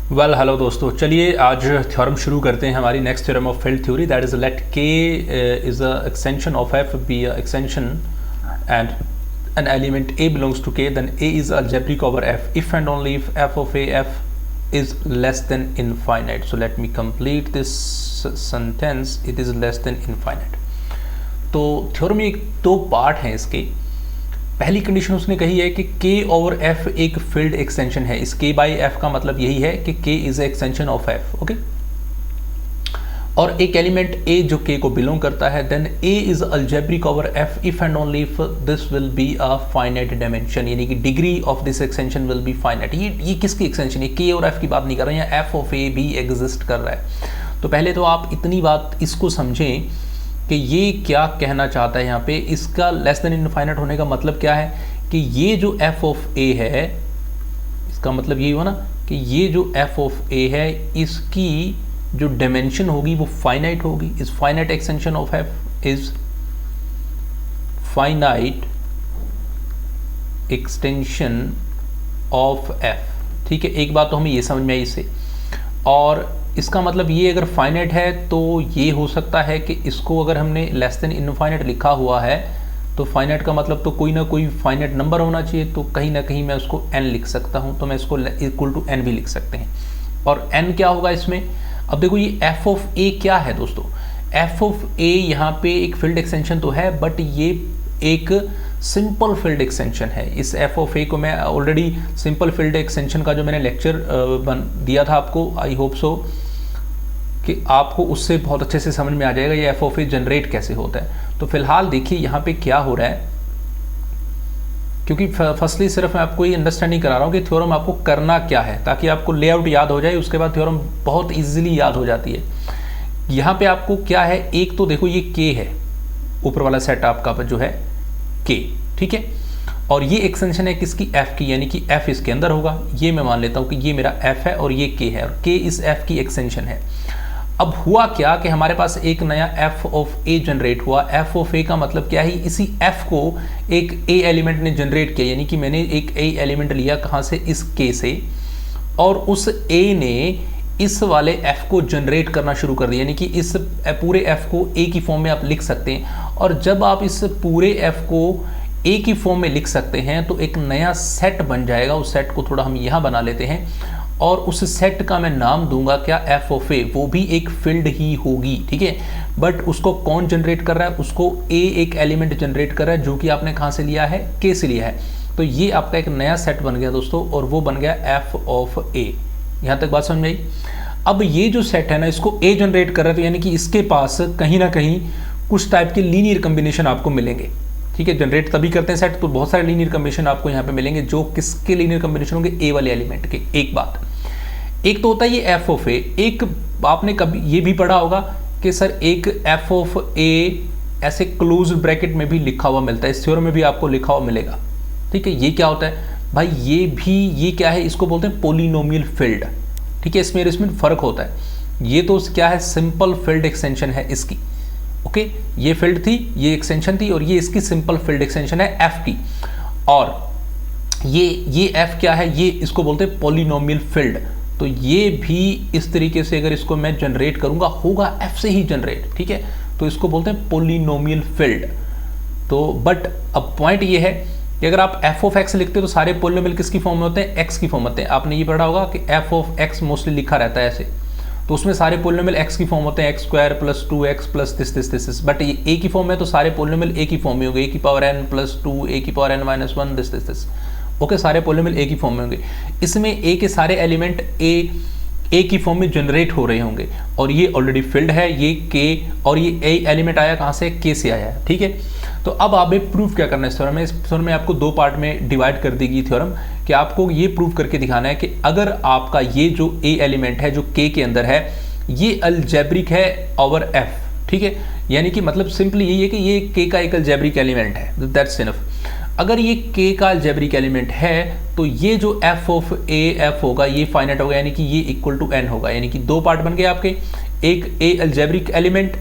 Well hello दोस्तों, चलिए आज थ्योरम शुरू करते हैं। हमारी next theorem of field theory, that is let K is a extension of F be a extension and an element a belongs to k, then a is algebraic over f if and only if f of a f is less than infinite. So let me complete this sentence, it is less than infinite. तो theorem में दो part हैं इसके। पहली condition उसने कही है कि k ओवर f एक फील्ड एक्सटेंशन है। इस k बाई f का मतलब यही है कि k is extension of f, okay. और एक एलिमेंट a जो k को बिलोंग करता है, then a is algebraic over f if and only if this will be a finite dimension, यानी कि degree of this extension will be finite. ये किसकी एक्सटेंशन है? k और f की बात नहीं कर रहे हैं, f ऑफ a भी एग्जिस्ट कर रहा है। तो पहले तो आप इतनी बात इसको समझें कि ये क्या कहना चाहता है यहाँ पे। इसका लेस देन इनफाइनाइट होने का मतलब क्या है कि ये जो f ऑफ a है, इसका मतलब यही हुआ ना कि ये जो f ऑफ a है इसकी जो डायमेंशन होगी वो फाइनाइट होगी। Is finite extension of f is finite extension of f। ठीक है, एक बात तो हमें ये समझ में आई इससे। और इसका मतलब ये अगर फाइनाइट है तो ये हो सकता है कि इसको अगर हमने लेस देन इनफाइनाइट लिखा हुआ है तो फाइनाइट का मतलब तो कोई ना कोई फाइनाइट नंबर होना चाहिए, तो कहीं ना कहीं मैं उसको n लिख सकता हूँ, तो मैं इसको इक्वल टू n भी लिख सकते हैं। और n क्या होगा इसमें? अब देखो ये f ऑफ a क्या है दोस्तों? f ऑफ a यहाँ पे एक फील्ड एक्सटेंशन तो है, बट ये एक सिंपल फील्ड एक्सटेंशन है। इस f ऑफ a को मैं ऑलरेडी सिंपल फील्ड एक्सटेंशन का जो मैंने लेक्चर दिया था आपको, आई होप सो कि आपको उससे बहुत अच्छे से समझ में आ जाएगा ये f ऑफ a जनरेट कैसे होता है। तो फिलहाल देखिए यहाँ पे क्या हो रहा है, क्योंकि फर्स्टली सिर्फ मैं आपको ये अंडरस्टैंडिंग करा रहा हूँ कि थ्योरम आपको करना क्या है, ताकि आपको लेआउट याद हो जाए, उसके बाद थ्योरम बहुत इजीली याद हो जाती है। यहाँ पे आपको क्या है, एक तो देखो ये k है, ऊपर वाला सेट आपका जो है k, ठीक है। और ये एक्सटेंशन है किसकी? f की, यानी कि f इसके अंदर होगा। ये मैं मान लेता हूँ कि ये मेरा f है और ये k है, और k इस f की एक्सटेंशन है। अब हुआ क्या कि हमारे पास एक नया f ऑफ a जनरेट हुआ। f ऑफ a का मतलब क्या है? इसी f को एक a एलिमेंट ने जनरेट किया, यानी कि मैंने एक a एलिमेंट लिया कहाँ से? इस k से, और उस a ने इस वाले f को जनरेट करना शुरू कर दिया, यानी कि इस पूरे f को a की फॉर्म में आप लिख सकते हैं। और जब आप इस पूरे f को a की फॉर्म में लिख सकते हैं तो एक नया सेट बन जाएगा। उस सेट को थोड़ा हम यहाँ बना लेते हैं, और उस सेट का मैं नाम दूंगा क्या? f of a। वो भी एक फील्ड ही होगी, ठीक है। बट उसको कौन जनरेट कर रहा है? उसको a एक एलिमेंट जनरेट कर रहा है, जो कि आपने कहाँ से लिया है? k से लिया है। तो ये आपका एक नया सेट बन गया दोस्तों, और वो बन गया f ऑफ a। यहाँ तक बात समझ में आई? अब ये जो सेट है ना, इसको a जनरेट कर रहा है, तो यानी कि इसके पास कहीं ना कहीं कुछ टाइप के लीनियर कम्बिनेशन आपको मिलेंगे, ठीक है। जनरेट तभी करते हैं सेट, तो बहुत सारे लीनियर कम्बिनेशन आपको यहाँ पे मिलेंगे, जो किसके लीनियर कम्बिनेशन होंगे? a वाले एलिमेंट के। एक बात, एक तो होता है ये f ऑफ a। एक आपने कभी ये भी पढ़ा होगा कि सर एक f ऑफ a ऐसे क्लोज ब्रैकेट में भी लिखा हुआ मिलता है, इस थ्योरम में भी आपको लिखा हुआ मिलेगा, ठीक है। ये क्या होता है भाई? ये क्या है? इसको बोलते हैं पोलिनोमियल फील्ड, ठीक है। इसमें फर्क होता है। ये तो क्या है? सिंपल फील्ड एक्सटेंशन है इसकी, ओके। ये फील्ड थी, ये एक्सटेंशन थी, और ये इसकी सिंपल फील्ड एक्सटेंशन है f की। और ये f क्या है? ये इसको बोलते हैं पोलिनोमियल फील्ड। तो ये भी इस तरीके से अगर इसको मैं जनरेट करूंगा, होगा f से ही जनरेट, ठीक है। तो इसको बोलते हैं पोलिनोमियल फील्ड। तो बट अब पॉइंट ये है कि अगर आप f ऑफ x लिखते हो तो सारे पोलिनोमियल किसकी फॉर्म में होते हैं? x की फॉर्म में होते हैं। आपने ये पढ़ा होगा कि f ऑफ x मोस्टली लिखा रहता है ऐसे, तो उसमें सारे पोलिनोमियल x की फॉर्म होते हैं, x square plus 2x plus this. But ये a की फॉर्म में, तो सारे पोलिनोमियल a की फॉर्म में होंगे, a की पावर n प्लस 2, a की power n minus 1 this. Okay, सारे पोलिनोमियल a की फॉर्म में होंगे। इसमें a के सारे एलिमेंट a की फॉर्म में जनरेट हो रहे होंगे, और ये ऑलरेडी फील्ड है, ये k, और ये a एलिमेंट आया कहाँ से? k से आया है, ठीक है। तो अब आप प्रूफ क्या करना है इस थ्योरम में? इस थ्योरम में आपको दो पार्ट में डिवाइड कर दी गई थ्योरम, कि आपको ये प्रूफ करके दिखाना है कि अगर आपका ये जो a एलिमेंट है जो k के अंदर है, ये अलजेब्रिक है ओवर f, ठीक है। यानी कि मतलब सिंपली यही है कि ये k का एक अलजेब्रिक एलिमेंट है, दैट्स इनफ। अगर ये k का अलजेब्रिक एलिमेंट है तो ये जो f ऑफ a f होगा ये फाइनाइट होगा, यानी कि ये इक्वल टू n होगा। यानी कि दो पार्ट बन गए आपके, एक a अलजेब्रिक एलिमेंट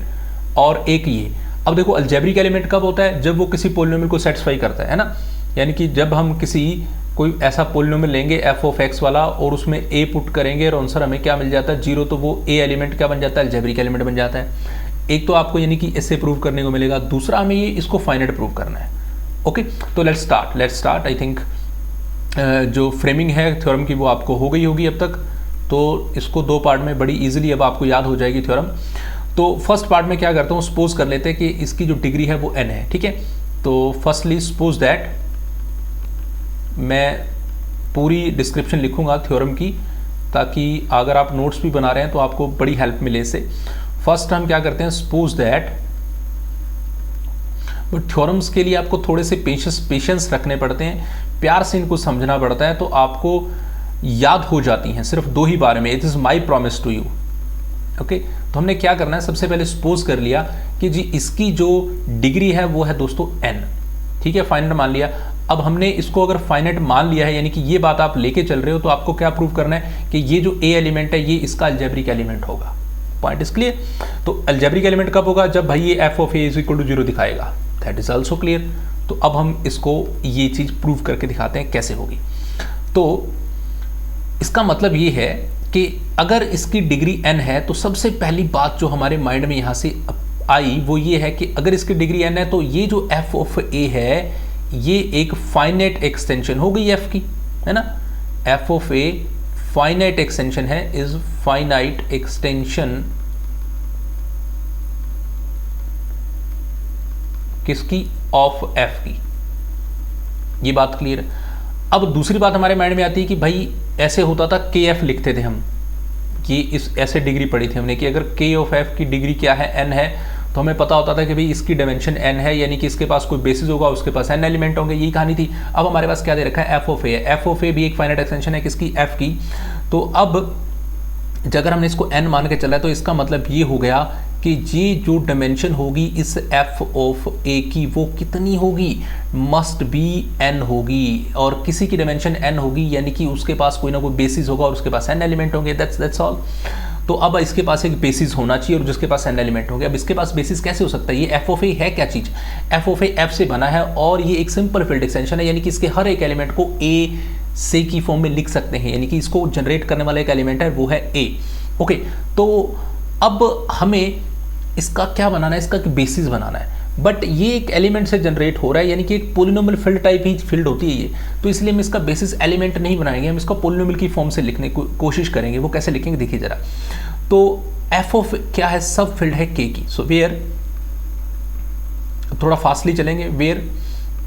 और एक ये। अब देखो अलजेब्रिक एलिमेंट कब होता है? जब वो किसी पोलिनोमियल को सेटिस्फाई करता है ना। यानी कि जब हम किसी कोई ऐसा पोलिनोमियल लेंगे एफ ऑफ एक्स वाला और उसमें ए पुट करेंगे और आंसर हमें क्या मिल जाता है 0, तो वो ए एलिमेंट क्या बन जाता है, अलजेब्रिक एलिमेंट बन जाता है। एक तो आपको यानी कि इससे प्रूव करने को मिलेगा, दूसरा हमें ये इसको फाइनाइट प्रूव करना है। ओके, तो लेट्स स्टार्ट। आई थिंक जो फ्रेमिंग है थ्योरम की वो आपको हो गई होगी अब तक, तो इसको 2 पार्ट में बड़ी इजीली अब आपको याद हो जाएगी थ्योरम। तो फर्स्ट पार्ट में क्या करता हूँ, सपोज कर लेते हैं कि इसकी जो डिग्री है वो n है, ठीक है। तो फर्स्टली सपोज दैट, मैं पूरी डिस्क्रिप्शन लिखूंगा थ्योरम की, ताकि अगर आप नोट्स भी बना रहे हैं तो आपको बड़ी हेल्प मिले इससे। फर्स्ट हम क्या करते हैं, सपोज दैट, बट थ्योरम्स के लिए आपको थोड़े से पेशेंस रखने पड़ते हैं, प्यार से इनको समझना पड़ता है, तो आपको याद हो जाती हैं सिर्फ 2 ही बार में। It is my promise to you. Okay, तो हमने क्या करना है, सबसे पहले सपोज कर लिया कि जी इसकी जो डिग्री है वो है दोस्तों n, ठीक है, फाइनाइट मान लिया। अब हमने इसको अगर फाइनाइट मान लिया है, यानी कि ये बात आप लेके चल रहे हो, तो आपको क्या प्रूव करना है कि ये जो a एलिमेंट है ये इसका अलजेब्रिक एलिमेंट होगा। Point is clear. तो अलजेब्रिक एलिमेंट कब होगा, जब भाई ये f of A is equal to 0 दिखाएगा। That is also clear. तो अब हम इसको ये चीज प्रूव करके दिखाते हैं कैसे होगी। तो इसका मतलब ये है कि अगर इसकी डिग्री n है, तो सबसे पहली बात जो हमारे माइंड में यहाँ से आई वो ये है कि अगर इसकी डिग्री n है तो ये जो f ऑफ a है ये एक फाइनाइट एक्सटेंशन हो गई f की, है ना। f of a finite extension है, इज फाइनाइट एक्सटेंशन किसकी, ऑफ f की। ये बात क्लियर है। अब दूसरी बात हमारे माइंड में आती है कि भाई ऐसे होता था kf लिखते थे हम, कि इस ऐसे डिग्री पढ़ी थी हमने कि अगर k ऑफ f की डिग्री क्या है, n है, तो हमें पता होता था कि भाई इसकी डायमेंशन n है, यानी कि इसके पास कोई बेसिस होगा, उसके पास n एलिमेंट होंगे, यही कहानी थी। अब हमारे पास क्या दे रखा है, f ऑफ a है। f ऑफ a भी एक फाइनाइट एक्सटेंशन है किसकी, f की। तो अब अगर हमने इसको n मान के चला है, तो इसका मतलब ये हो गया कि ये जो डायमेंशन होगी इस f ऑफ a की वो कितनी होगी, मस्ट बी n होगी, और किसी की डायमेंशन n होगी यानी कि उसके पास कोई ना कोई बेसिस होगा और उसके पास n एलिमेंट होंगे। That's all. तो अब इसके पास एक बेसिस होना चाहिए और जिसके पास n एलिमेंट होंगे। अब इसके पास बेसिस कैसे हो सकता है, ये f ऑफ a है क्या चीज़, f ऑफ a f से बना है और ये एक सिंपल फील्ड एक्सटेंशन है, यानी कि इसके हर एक एलिमेंट को a से की फॉर्म में लिख सकते हैं, यानी कि इसको जनरेट करने वाला एक एलिमेंट है वो है a। ओके, तो अब हमें इसका क्या बनाना है, इसका बेसिस बनाना है। बट ये एक एलिमेंट से जनरेट हो रहा है, यानी कि एक पोलिनोमियल फील्ड टाइप ही फील्ड होती है ये, तो इसलिए हम इसका बेसिस एलिमेंट नहीं बनाएंगे, हम इसका पोलिनोमियल की फॉर्म से लिखने की कोशिश करेंगे। वो कैसे लिखेंगे देखिए जरा। तो एफ ऑफ क्या है, सब फील्ड है के की। सो वेयर, थोड़ा फास्टली चलेंगे, वेयर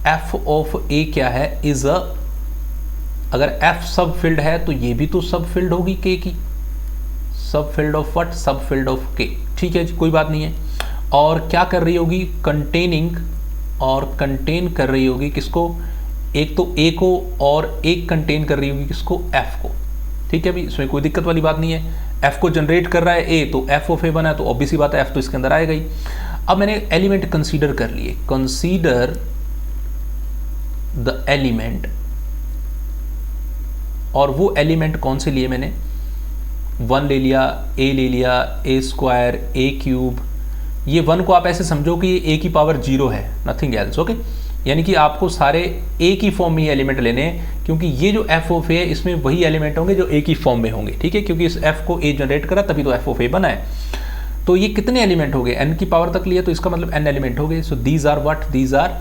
एफ ऑफ ए क्या है, इज अ, अगर एफ सब फील्ड है तो ये भी तो सब फील्ड होगी के की, सब फील्ड ऑफ व्हाट, सब फील्ड ऑफ के। ठीक है जी, कोई बात नहीं है। और क्या कर रही होगी, कंटेनिंग, और कंटेन कर रही होगी किसको, एक तो ए को, और एक कंटेन कर रही होगी किसको, एफ को। ठीक है भाई, इसमें कोई दिक्कत वाली बात नहीं है। एफ को जनरेट कर रहा है ए, तो एफ ऑफ ए बना है, तो ऑब्वियसली बात है एफ तो इसके अंदर आएगा ही। अब मैंने एलिमेंट कंसीडर कर लिए, कंसीडर द एलिमेंट, और वो एलिमेंट कौन से लिए मैंने, 1 ले लिया, ए ले लिया, ए स्क्वायर, ए क्यूब। ये 1 को आप ऐसे समझो कि ये ए की पावर 0 है, नथिंग एल्स। ओके, यानी कि आपको सारे ए की फॉर्म में ही एलिमेंट लेने हैं, क्योंकि ये जो एफ ऑफ ए है इसमें वही एलिमेंट होंगे जो ए की फॉर्म में होंगे। ठीक है, क्योंकि इस एफ को ए जनरेट करा तभी तो एफ ऑफ ए बना है। तो ये कितने एलिमेंट हो गए, एन की पावर तक लिए, तो इसका मतलब एन एलिमेंट हो गए। So these are what, these are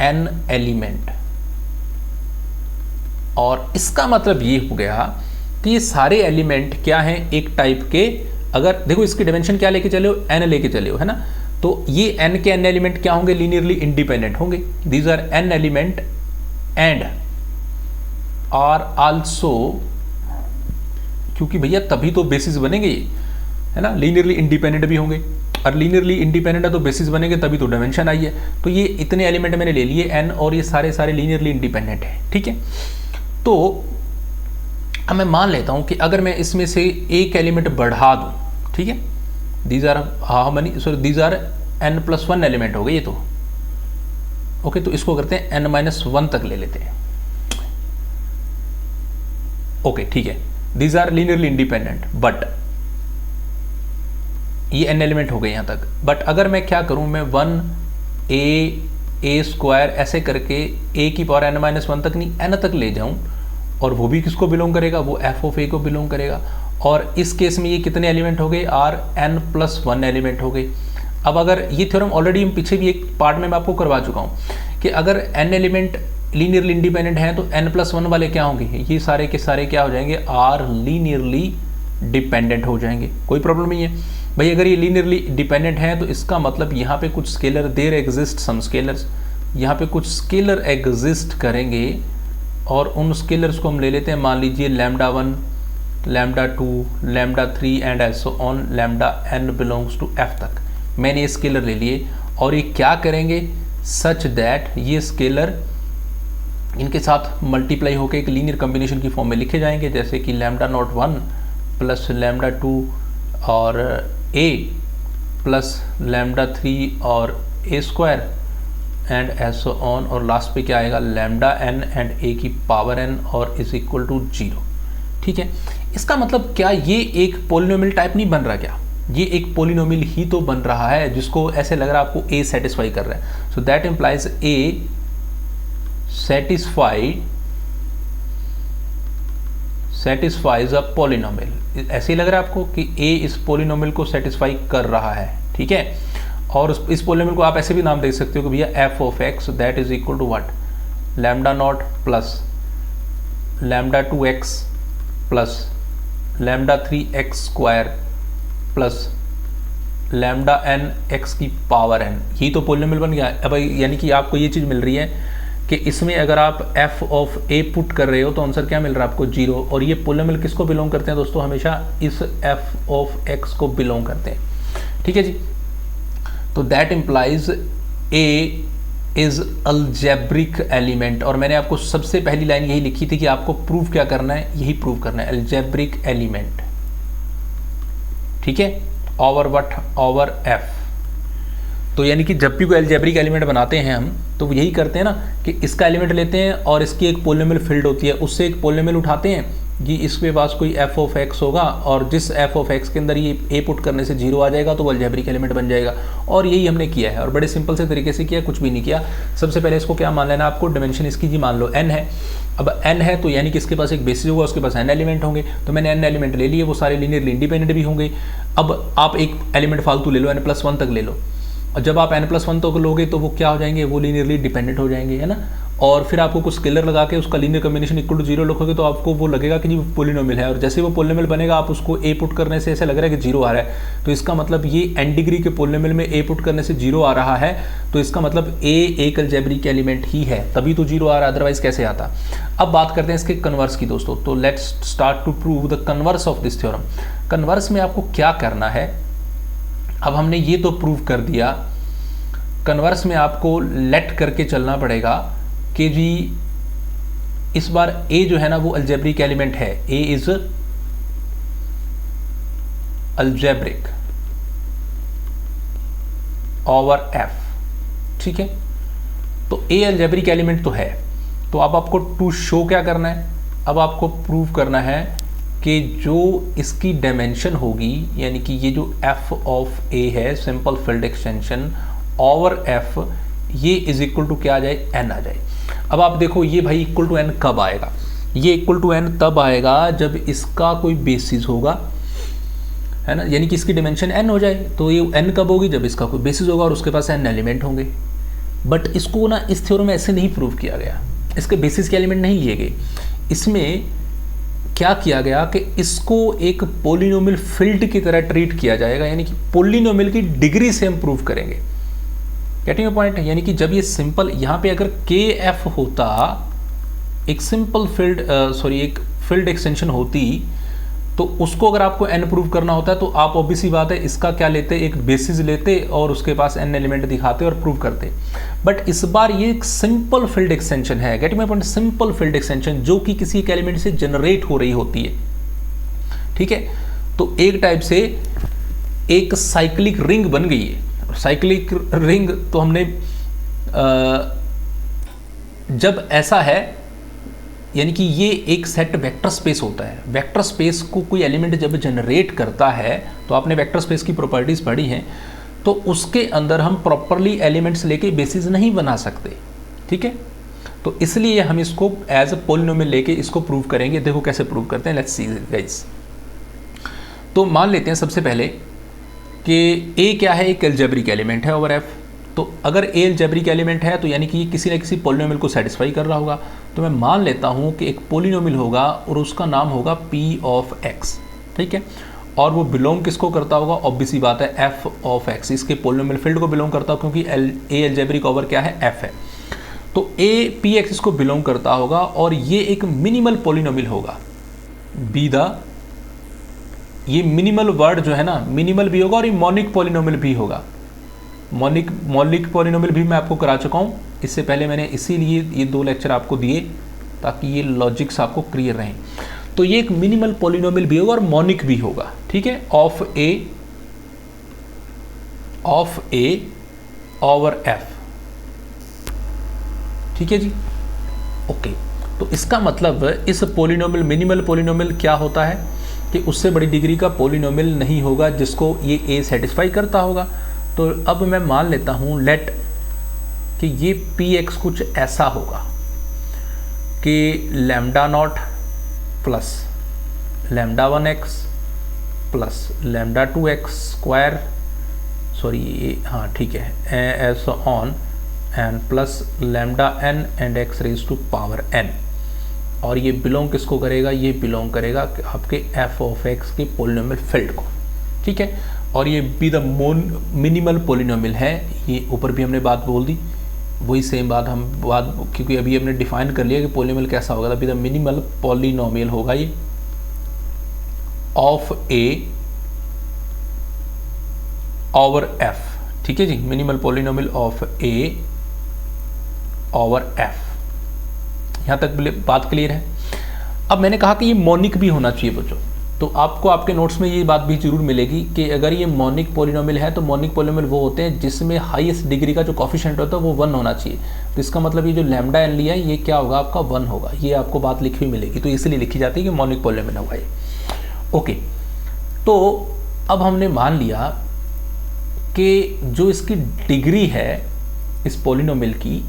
n element. और इसका मतलब ये हो गया कि ये सारे एलिमेंट क्या हैं, एक टाइप के, अगर देखो इसकी डायमेंशन क्या लेके चले हो, एन लेके चले हो, है ना। तो ये एन के एन एलिमेंट क्या होंगे, लीनियरली इंडिपेंडेंट होंगे। These are n element and are also, क्योंकि भैया तभी तो बेसिस बनेंगे ये, है ना, लीनियरली इंडिपेंडेंट भी होंगे, और लीनियरली इंडिपेंडेंट है तो बेसिस बनेंगे, तभी तो डायमेंशन आई है। तो ये इतने एलिमेंट मैंने ले लिए एन, और ये सारे सारे लीनियरली इंडिपेंडेंट है। ठीक है, तो अब मैं मान लेता हूं कि अगर मैं इसमें से एक एलिमेंट बढ़ा दूं, ठीक है, these are how many, sorry these are n+1 element हो गए ये तो। ओके, तो इसको करते हैं n-1 तक ले लेते हैं। ओके ठीक है, these are linearly independent, but ये n एलिमेंट हो गए यहां तक। बट अगर मैं क्या करूं, मैं 1 a ए स्क्वायर ऐसे करके ए की पावर n माइनस 1 तक नहीं n तक ले जाऊं, और वो भी किसको बिलोंग करेगा, वो एफ ऑफ ए को बिलोंग करेगा। और इस केस में ये कितने एलिमेंट हो गए, आर n प्लस 1 एलिमेंट हो गए। अब अगर ये थ्योरम ऑलरेडी हम पीछे भी एक पार्ट में मैं आपको करवा चुका हूँ कि अगर n एलिमेंट लीनियरली इंडिपेंडेंट हैं तो n प्लस 1 वाले क्या होंगे, ये सारे के सारे क्या हो जाएंगे, आर लीनियरली डिपेंडेंट हो जाएंगे। कोई प्रॉब्लम नहीं है भाई, अगर ये लीनियरली डिपेंडेंट हैं तो इसका मतलब यहाँ पे कुछ scalar there exist some scalars, यहाँ पे कुछ स्केलर एग्जिस्ट करेंगे और उन स्केलर्स को हम ले लेते हैं, मान लीजिए lambda 1, lambda 2, lambda 3 and so on lambda n belongs to f तक। मैंने ये स्केलर ले लिए और ये क्या करेंगे, सच दैट ये स्केलर इनके साथ मल्टीप्लाई होकर एक लीनियर कॉम्बिनेशन की फॉर्म में लिखे जाएंगे, जैसे कि लैम्डा नॉट 1 प्लस लैम्डा 2 और a प्लस लैम्डा 3 और a square and so on, और लास्ट पे क्या आएगा, लैम्डा n एंड a की पावर n और इज इक्वल टू 0। ठीक है, इसका मतलब क्या ये एक पोलिनोमियल टाइप नहीं बन रहा, क्या ये एक पोलिनोमियल ही तो बन रहा है जिसको ऐसे लग रहा है आपको a सेटिस्फाई कर रहा है। सो that implies a satisfies a polynomial. ऐसे ही लग रहा है आपको कि a इस पोलिनोमियल को सेटिस्फाई कर रहा है। ठीक है, और इस पोलिनोमियल को आप ऐसे भी नाम दे सकते हो कि भैया f of x that is equal to what, lambda not plus lambda 2x plus lambda 3x square plus lambda n x की पावर n। यही तो पोलिनोमियल बन गया। अब यानी कि आपको ये चीज़ मिल रही है कि इसमें अगर आप f ऑफ a पुट कर रहे हो तो आंसर क्या मिल रहा है आपको, 0। और ये पोलिनोमियल किसको बिलोंग करते हैं दोस्तों, हमेशा इस f ऑफ x को बिलोंग करते हैं। ठीक है जी, तो that implies a is algebraic element. और मैंने आपको सबसे पहली लाइन यही लिखी थी कि आपको प्रूव क्या करना है, यही प्रूव करना है, अलजेब्रिक एलिमेंट। ठीक है, ओवर व्हाट, ओवर f। तो यानी कि जब भी कोई अलजेब्रिक एलिमेंट बनाते हैं हम तो यही करते हैं ना कि इसका एलिमेंट लेते हैं और इसकी एक पोलिनोमियल फील्ड होती है, उससे एक पोलिनोमियल उठाते हैं कि इसके पास कोई f ऑफ x होगा और जिस f ऑफ x के अंदर ये a पुट करने से 0 आ जाएगा तो वो अलजेब्रिक एलिमेंट बन जाएगा। और यही हमने किया है और बड़े सिंपल से तरीके से किया, कुछ भी नहीं किया। सबसे पहले इसको क्या मान लेना आपको, डिमेंशन इसकी जी मान लो n है। अब n है तो यानी कि इसके पास एक बेसिस होगा, उसके पास n एलिमेंट होंगे, तो मैंने n एलिमेंट ले लिए, वो सारे लीनियरली इंडिपेंडेंट भी होंगे। अब आप एक एलिमेंट फालतू ले लो, n प्लस 1 तक ले लो, और जब आप n प्लस 1 तक लोगे तो वो क्या हो जाएंगे, वो लीनियरली डिपेंडेंट हो जाएंगे, है ना। और फिर आपको कुछ स्केलर लगा के उसका लीनियर कॉम्बिनेशन इक्वल टू 0 लिखोगे तो आपको वो लगेगा कि जी पोलिनोमियल है। और जैसे वो पोलिनोमियल बनेगा आप उसको a पुट करने से ऐसा लग रहा है कि 0 आ रहा है, तो इसका मतलब ये n डिग्री के पोलिनोमियल में a पुट करने से 0 आ रहा है, तो इसका मतलब a एक अलजेब्रिक एलिमेंट ही है, तभी तो 0 आ रहा है, अदरवाइज कैसे आता। अब बात करते हैं इसके कन्वर्स की दोस्तों। तो let's start to prove the converse of this theorem. Converse में आपको क्या करना है, अब हमने ये तो प्रूव कर दिया, कन्वर्स में आपको लेट करके चलना पड़ेगा कि जी इस बार a जो है ना वो अलजेब्रिक एलिमेंट है, a is algebraic over f। ठीक है, तो a अलजेब्रिक एलिमेंट तो है, तो अब आपको टू शो क्या करना है, अब आपको प्रूव करना है कि जो इसकी डायमेंशन होगी, यानी कि ये जो f ऑफ a है simple field extension over f, ये इज इक्वल टू क्या आ जाए, n आ जाए। अब आप देखो ये भाई इक्वल टू n कब आएगा, ये इक्वल टू n तब आएगा जब इसका कोई बेसिस होगा, है ना, यानी कि इसकी डिमेंशन n हो जाए। तो ये n कब होगी, जब इसका कोई बेसिस होगा और उसके पास n एलिमेंट होंगे। बट इसको ना इस थ्योरम में ऐसे नहीं प्रूव किया गया, इसके बेसिस के एलिमेंट नहीं लिए गए। इसमें क्या किया गया कि इसको एक पोलिनोमियल फील्ड की तरह ट्रीट किया जाएगा, यानी कि पोलिनोमियल की डिग्री से हम प्रूव करेंगे। गेटिंग पॉइंट, यानी कि जब ये सिंपल यहाँ पे अगर kf होता, एक सिंपल फील्ड एक फील्ड एक्सटेंशन होती, तो उसको अगर आपको n प्रूव करना होता है तो आप ऑब्वियसली बात है इसका क्या लेते, एक बेसिस लेते और उसके पास n एलिमेंट दिखाते और प्रूव करते। बट इस बार ये एक सिंपल फील्ड एक्सटेंशन है, getting my point, simple field extension जो कि किसी एक एलिमेंट से जनरेट हो रही होती है। ठीक है, तो एक टाइप से एक साइक्लिक रिंग बन गई है। साइक्लिक रिंग तो हमने जब ऐसा है, यानी कि ये एक सेट वेक्टर स्पेस होता है, वेक्टर स्पेस को कोई एलिमेंट जब जनरेट करता है, तो आपने वेक्टर स्पेस की प्रॉपर्टीज पढ़ी हैं, तो उसके अंदर हम प्रॉपरली एलिमेंट्स लेके बेसिस नहीं बना सकते, ठीक है। तो इसलिए हम इसको एज अ पॉलिनोमियल लेके इसको प्रूव करेंगे। देखो कैसे प्रूव करते हैं, लेट्स सी गाइस। तो मान लेते हैं सबसे पहले कि a क्या है, एक अलजेब्रिक एलिमेंट है ओवर f। तो अगर a अलजेब्रिक एलिमेंट है तो यानी कि ये किसी न किसी पॉलिनोमियल को सेटिस्फाई कर रहा होगा। तो मैं मान लेता हूँ कि एक पॉलिनोमियल होगा और उसका नाम होगा p ऑफ x, ठीक है। और वो बिलोंग किसको करता होगा, ऑब्वियस सी बात है f ऑफ x, इसके पॉलिनोमियल फील्ड को बिलोंग करता होगा क्योंकि a अलजेब्रिक ओवर क्या है, f है। तो a px इसको बिलोंग करता होगा और ये एक मिनिमल पॉलिनोमियल होगा। ये मिनिमल वर्ड जो है ना, मिनिमल भी होगा और ये मॉनिक पॉलिनोमियल भी होगा। मॉनिक पॉलिनोमियल भी मैं आपको करा चुका हूँ इससे पहले, मैंने इसीलिए ये 2 लेक्चर आपको दिए ताकि ये लॉजिक्स आपको क्लियर रहें। तो ये एक मिनिमल पॉलिनोमियल भी होगा और मॉनिक भी होगा, ठीक है, ऑफ ए ओवर f, ठीक है जी, ओके। तो इसका मतलब इस पॉलिनोमियल, मिनिमल पॉलिनोमियल क्या होता है कि उससे बड़ी डिग्री का पॉलिनोमियल नहीं होगा जिसको ये a सेटिस्फाई करता होगा। तो अब मैं मान लेता हूँ लेट कि ये px कुछ ऐसा होगा कि lambda not plus lambda 1x plus lambda 2x square, sorry ये हाँ ठीक है, so on and plus lambda n and x raise to power n। और ये बिलोंग किसको करेगा, ये बिलोंग करेगा आपके f ऑफ x के पॉलिनोमियल फील्ड को, ठीक है। और ये भी द मिनिमल पॉलिनोमियल है, ये ऊपर भी हमने बात बोल दी, वही सेम बात हम क्योंकि अभी हमने डिफाइन कर लिया कि पॉलिनोमियल कैसा होगा। तभी द मिनिमल पॉलिनोमियल होगा ये ऑफ a ओवर f, ठीक है जी, minimal polynomial of a over f। यहाँ तक बात क्लियर है। अब मैंने कहा कि ये मॉनिक भी होना चाहिए बच्चों, तो आपको आपके नोट्स में ये बात भी जरूर मिलेगी कि अगर ये मॉनिक पॉलिनोमियल है तो मॉनिक पॉलिनोमियल वो होते हैं जिसमें हाईएस्ट डिग्री का जो कोफिशिएंट होता है वो 1 होना चाहिए। तो इसका मतलब ये जो लैम्डा n लिया है ये क्या होगा, आपका 1 होगा। ये आपको बात लिखी हुई मिलेगी, तो इसलिए लिखी जाती है कि मॉनिक पॉलिनोमियल होगा ये, ओके। तो अब हमने मान लिया कि जो इसकी डिग्री है इस पॉलिनोमियल की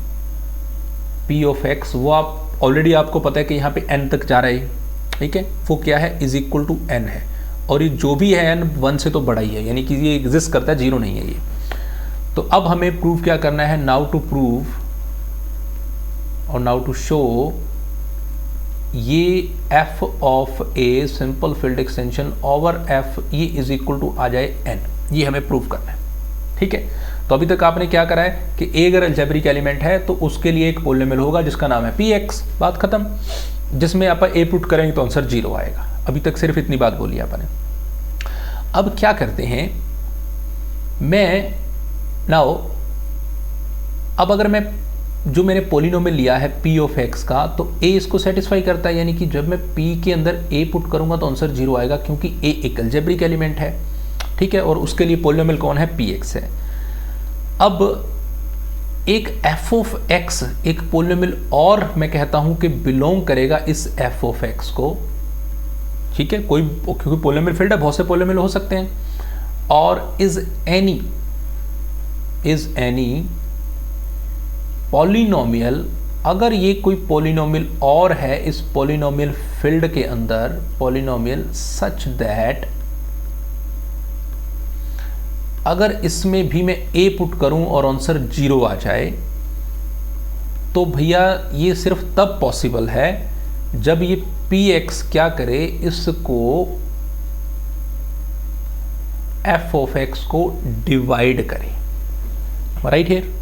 p ऑफ x, वो आप ऑलरेडी आपको पता है कि यहाँ पे n तक जा रहा है, ठीक है, वो क्या है, इज इक्वल टू n है। और ये जो भी है n 1 से तो बड़ा ही है, यानी कि ये एग्जिस्ट करता है, 0 नहीं है ये। तो अब हमें प्रूव क्या करना है, नाउ टू प्रूव और नाउ टू शो ये f of a simple field extension over f ये इज इक्वल टू आ जाए n, ये हमें प्रूव करना है, ठीक है। तो अभी तक आपने क्या करा है कि a अगर अलजेब्रिक एलिमेंट है तो उसके लिए एक पॉलिनोमियल होगा जिसका नाम है px, बात खत्म। जिसमें आप a पुट करेंगे तो आंसर 0 आएगा। अभी तक सिर्फ इतनी बात बोली आपने। अब क्या करते हैं, मैं नाउ अब अगर मैं जो मैंने पॉलिनोमियल लिया है p ऑफ x का, तो a इसको सेटिस्फाई करता है, यानी कि जब मैं p के अंदर a पुट करूंगा तो आंसर 0 आएगा क्योंकि a एक अलजेब्रिक एलिमेंट है, ठीक है, और उसके लिए पॉलिनोमियल कौन है, px है। अब एक f ऑफ x एक पॉलिनोमियल और मैं कहता हूं कि बिलोंग करेगा इस f ऑफ x को, ठीक है, कोई क्योंकि पॉलिनोमियल फील्ड है, बहुत से पॉलिनोमियल हो सकते हैं। और इज एनी पॉलिनोमियल, अगर ये कोई पॉलिनोमियल और है इस पॉलिनोमियल फील्ड के अंदर, पॉलिनोमियल सच दैट अगर इसमें भी मैं a पुट करूं और आंसर 0 आ जाए, तो भैया ये सिर्फ तब पॉसिबल है जब ये px क्या करे, इसको f ऑफ x को डिवाइड करे, राइट हियर,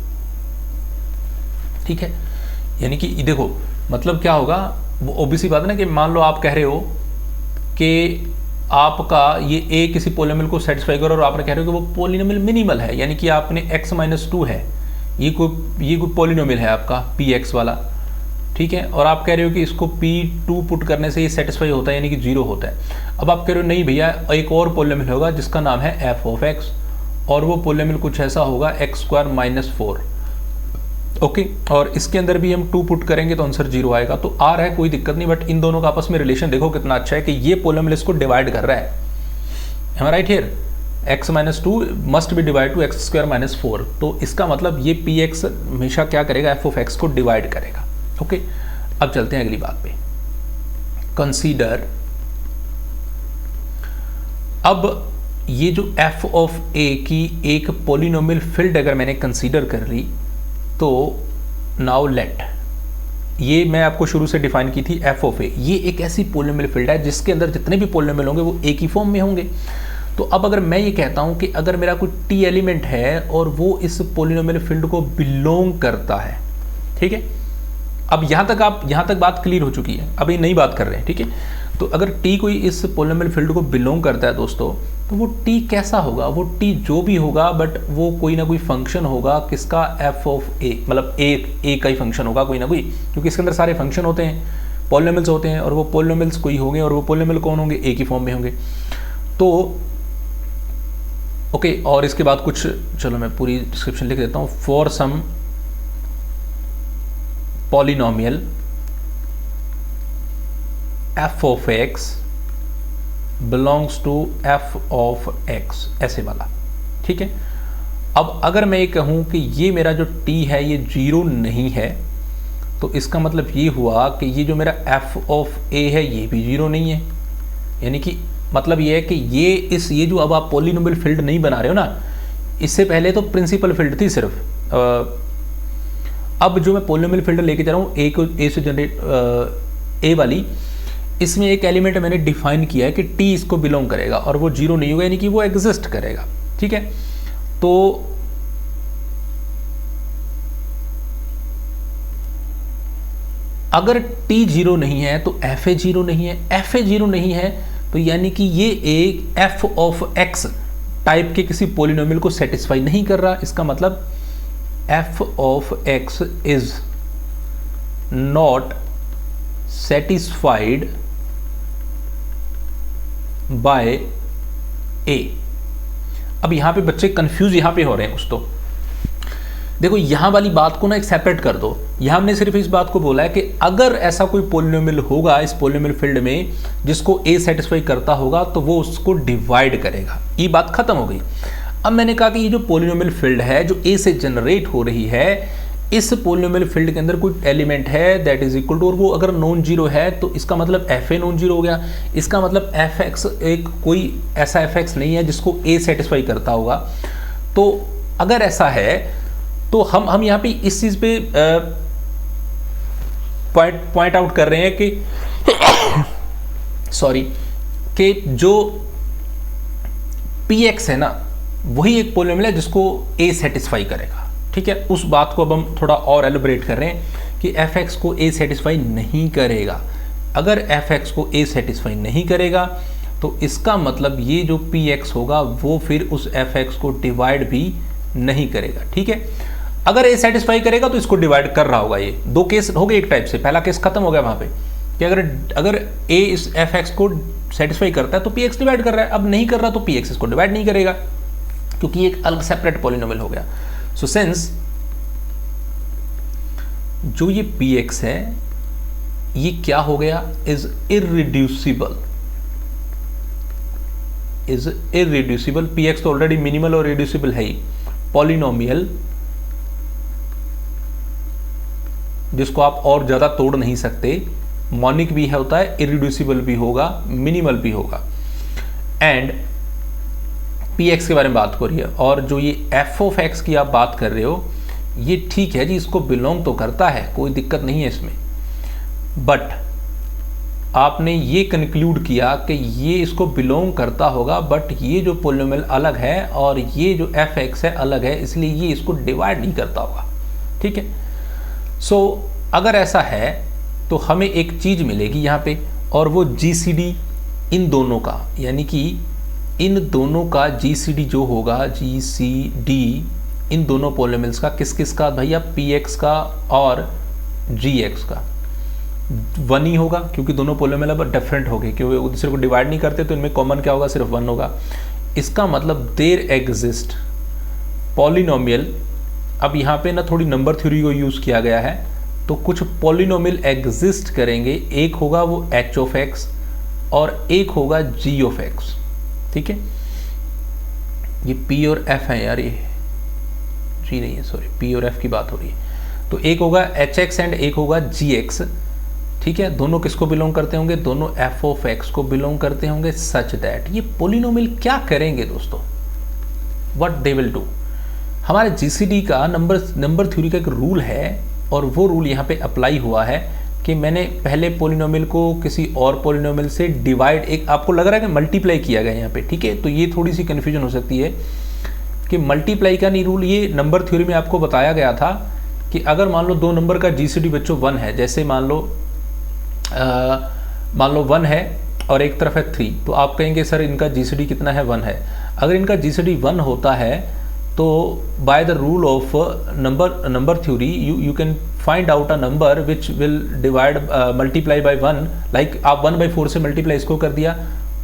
ठीक है। यानी कि देखो मतलब क्या होगा, वो ओबीसी बात है ना कि मान लो आप कह रहे हो कि आपका ये a किसी पॉलिनोमियल को सेटिस्फाई करो और आपने कह रहे हो कि वो पॉलिनोमियल मिनिमल है, यानी कि आपने x-2 है, ये कोई पॉलिनोमियल है आपका px वाला, ठीक है, और आप कह रहे हो कि इसको p2 पुट करने से ये सेटिस्फाई होता है, यानी कि 0 होता है। अब आप कह रहे हो नहीं भैया एक और पॉलिनोमियल होगा जिसका नाम है f ऑफ x, और वो पॉलिनोमियल कुछ ऐसा होगा x² - 4, ओके, और इसके अंदर भी हम 2 पुट करेंगे तो आंसर 0 आएगा। तो आ रहा है कोई दिक्कत नहीं, बट इन दोनों का आपस में रिलेशन देखो कितना अच्छा है कि ये पॉलिनोमियल इसको डिवाइड कर रहा है, right here, x minus two must be divide two x square minus 4, तो इसका मतलब ये पी एक्स हमेशा क्या करेगा, एफ ऑफ एक्स को डिवाइड करेगा। ओके, अब चलते हैं अगली बात पे। कंसीडर, अब ये जो एफ ऑफ ए की एक पॉलिनोमियल फील्ड अगर मैंने कंसीडर कर ली, तो नाउ लेट, ये मैं आपको शुरू से डिफाइन की थी एफ ऑफ ए, ये एक ऐसी पॉलिनोमियल फील्ड है जिसके अंदर जितने भी पॉलिनोमियल होंगे वो एक ही फॉर्म में होंगे। तो अब अगर मैं ये कहता हूँ कि अगर मेरा कोई टी एलिमेंट है और वो इस पॉलिनोमियल फील्ड को बिलोंग करता है, ठीक है, अब यहाँ तक बात क्लियर हो चुकी है, अभी नई बात कर रहे हैं, ठीक है। तो अगर टी कोई इस पॉलिनोमियल फील्ड को बिलोंग करता है दोस्तों, तो वो टी कैसा होगा, वो टी जो भी होगा बट वो कोई ना कोई फंक्शन होगा किसका, एफ ऑफ ए, मतलब ए का ही फंक्शन होगा कोई ना कोई, क्योंकि इसके अंदर सारे फंक्शन होते हैं, पॉलिनोमियल्स होते हैं, और वो पॉलिनोमियल्स कोई होंगे और वो पॉलिनोमियल कौन होंगे, ए की फॉर्म में होंगे। तो ओके, और इसके बाद कुछ, चलो मैं पूरी डिस्क्रिप्शन लिख देता हूँ। For some polynomial f of x belongs to F of x, ऐसे वाला, ठीक है। अब अगर मैं ये कहूँ कि ये मेरा जो t है ये 0 नहीं है, तो इसका मतलब ये हुआ कि ये जो मेरा एफ ऑफ ए है ये भी 0 नहीं है। यानी कि मतलब ये है कि ये जो अब आप पॉलिनोमियल फील्ड नहीं बना रहे हो ना, इससे पहले तो प्रिंसिपल फील्ड थी सिर्फ, अब जो मैं पॉलिनोमियल फील्ड लेके जा रहा हूँ ए से जनरेट ए वाली, इसमें एक एलिमेंट मैंने डिफाइन किया है कि टी इसको बिलोंग करेगा और वो 0 नहीं होगा, यानी कि वो एग्जिस्ट करेगा, ठीक है। तो अगर टी 0 नहीं है तो एफ ए 0 नहीं है, एफ ए 0 नहीं है तो यानी कि ये एक एफ ऑफ एक्स टाइप के किसी पॉलिनोमियल को सेटिस्फाई नहीं कर रहा। इसका मतलब F of X is not satisfied by A. अब यहां पे बच्चे कंफ्यूज यहां पे हो रहे हैं कुछ, तो देखो यहां वाली बात को ना एक सेपरेट कर दो। यहां हमने सिर्फ इस बात को बोला है कि अगर ऐसा कोई पॉलिनोमियल होगा इस पॉलिनोमियल फील्ड में जिसको ए सेटिस्फाई करता होगा तो वो उसको डिवाइड करेगा, ये बात खत्म हो गई। अब मैंने कहा कि ये जो पॉलिनोमियल फील्ड है जो ए से जनरेट हो रही है, इस पॉलिनोमियल फील्ड के अंदर कोई एलिमेंट है दैट इज इक्वल टू, और वो अगर नॉन जीरो है तो इसका मतलब एफ ए नॉन जीरो हो गया। इसका मतलब एफ एक्स एक कोई ऐसा एफ एक्स नहीं है जिसको ए सेटिस्फाई करता होगा। तो अगर ऐसा है तो हम यहाँ पे इस चीज़ पे पॉइंट आउट कर रहे हैं कि सॉरी कि जो पी एक्स है ना वही एक पॉलिनोमियल है जिसको ए सेटिस्फाई करेगा, ठीक है। उस बात को अब हम थोड़ा और एलिब्रेट कर रहे हैं कि एफ एक्स को ए सेटिस्फाई नहीं करेगा। अगर एफ एक्स को ए सेटिस्फाई नहीं करेगा तो इसका मतलब ये जो पी एक्स होगा वो फिर उस एफ एक्स को डिवाइड भी नहीं करेगा, ठीक है। अगर ए सेटिस्फाई करेगा तो इसको डिवाइड कर रहा होगा। ये दो केस हो गए एक टाइप से, पहला केस खत्म हो गया वहां पे कि अगर ए इस एफ एक्स को सेटिस्फाई करता है तो पी एक्स डिवाइड कर रहा है, अब नहीं कर रहा तो पी एक्स इसको डिवाइड नहीं करेगा क्योंकि एक अलग सेपरेट पॉलिनोमियल हो गया। सो सिंस जो ये पी एक्स है ये क्या हो गया, is irreducible, is irreducible. P x तो ऑलरेडी मिनिमल और रिड्यूसिबल है ही, पॉलिनोमियल जिसको आप और ज्यादा तोड़ नहीं सकते, मॉनिक भी होता है, इररिड्यूसिबल भी होगा, मिनिमल भी होगा। एंड पी एक्स के बारे में बात हो रही है, और जो ये एफ ऑफ एक्स की आप बात कर रहे हो ये ठीक है जी, इसको बिलोंग तो करता है, कोई दिक्कत नहीं है इसमें, बट आपने ये कंक्लूड किया कि ये इसको बिलोंग करता होगा बट ये जो पॉलिनोमियल अलग है और ये जो एफ एक्स है अलग है, इसलिए ये इसको डिवाइड नहीं करता होगा, ठीक है। सो अगर ऐसा है तो हमें एक चीज़ मिलेगी यहाँ पे, और वो GCD इन दोनों का, यानी कि इन दोनों का GCD जो होगा, GCD इन दोनों पॉलिनोमियल्स का, किस किस का भैया, PX का और GX का 1 ही होगा क्योंकि दोनों पॉलिनोमियल अब डिफरेंट हो गए, क्योंकि एक दूसरे को डिवाइड नहीं करते तो इनमें कॉमन क्या होगा, सिर्फ 1 होगा। इसका मतलब देयर एग्जिस्ट पॉलिनोमियल, अब यहाँ पे ना थोड़ी नंबर थ्योरी को यूज़ किया गया है, तो कुछ पॉलिनोमियल एग्जिस्ट करेंगे, एक होगा वो h ऑफ एक्स और एक होगा g ऑफ एक्स, ठीक है। ये पी और एफ है यार, ये जी नहीं है, सॉरी, पी और एफ की बात हो रही है। तो एक होगा एच एक्स एंड एक होगा जी एक्स, ठीक है। दोनों किसको बिलोंग करते होंगे? दोनों एफ ऑफ एक्स को बिलोंग करते होंगे, सच दैट ये पोलिनोमियल क्या करेंगे दोस्तों, व्हाट दे विल डू। हमारे जीसीडी का नंबर थ्योरी का एक रूल है, और वो रूल यहाँ पे अप्लाई हुआ है कि मैंने पहले पोलिनोमियल को किसी और पोलिनोमियल से डिवाइड, एक आपको लग रहा है कि मल्टीप्लाई किया गया यहाँ पे, ठीक है। तो ये थोड़ी सी कन्फ्यूजन हो सकती है कि मल्टीप्लाई का नहीं रूल, ये नंबर थ्योरी में आपको बताया गया था कि अगर मान लो दो नंबर का जीसीडी बच्चों 1 है, जैसे मान लो 1 है और एक तरफ है 3, तो आप कहेंगे सर इनका जीसीडी कितना है? 1 है। अगर इनका जीसीडी 1 होता है तो by the rule of number theory you can find out a number which will divide multiply by 1, like आप 1/4 से मल्टीप्लाई इसको कर दिया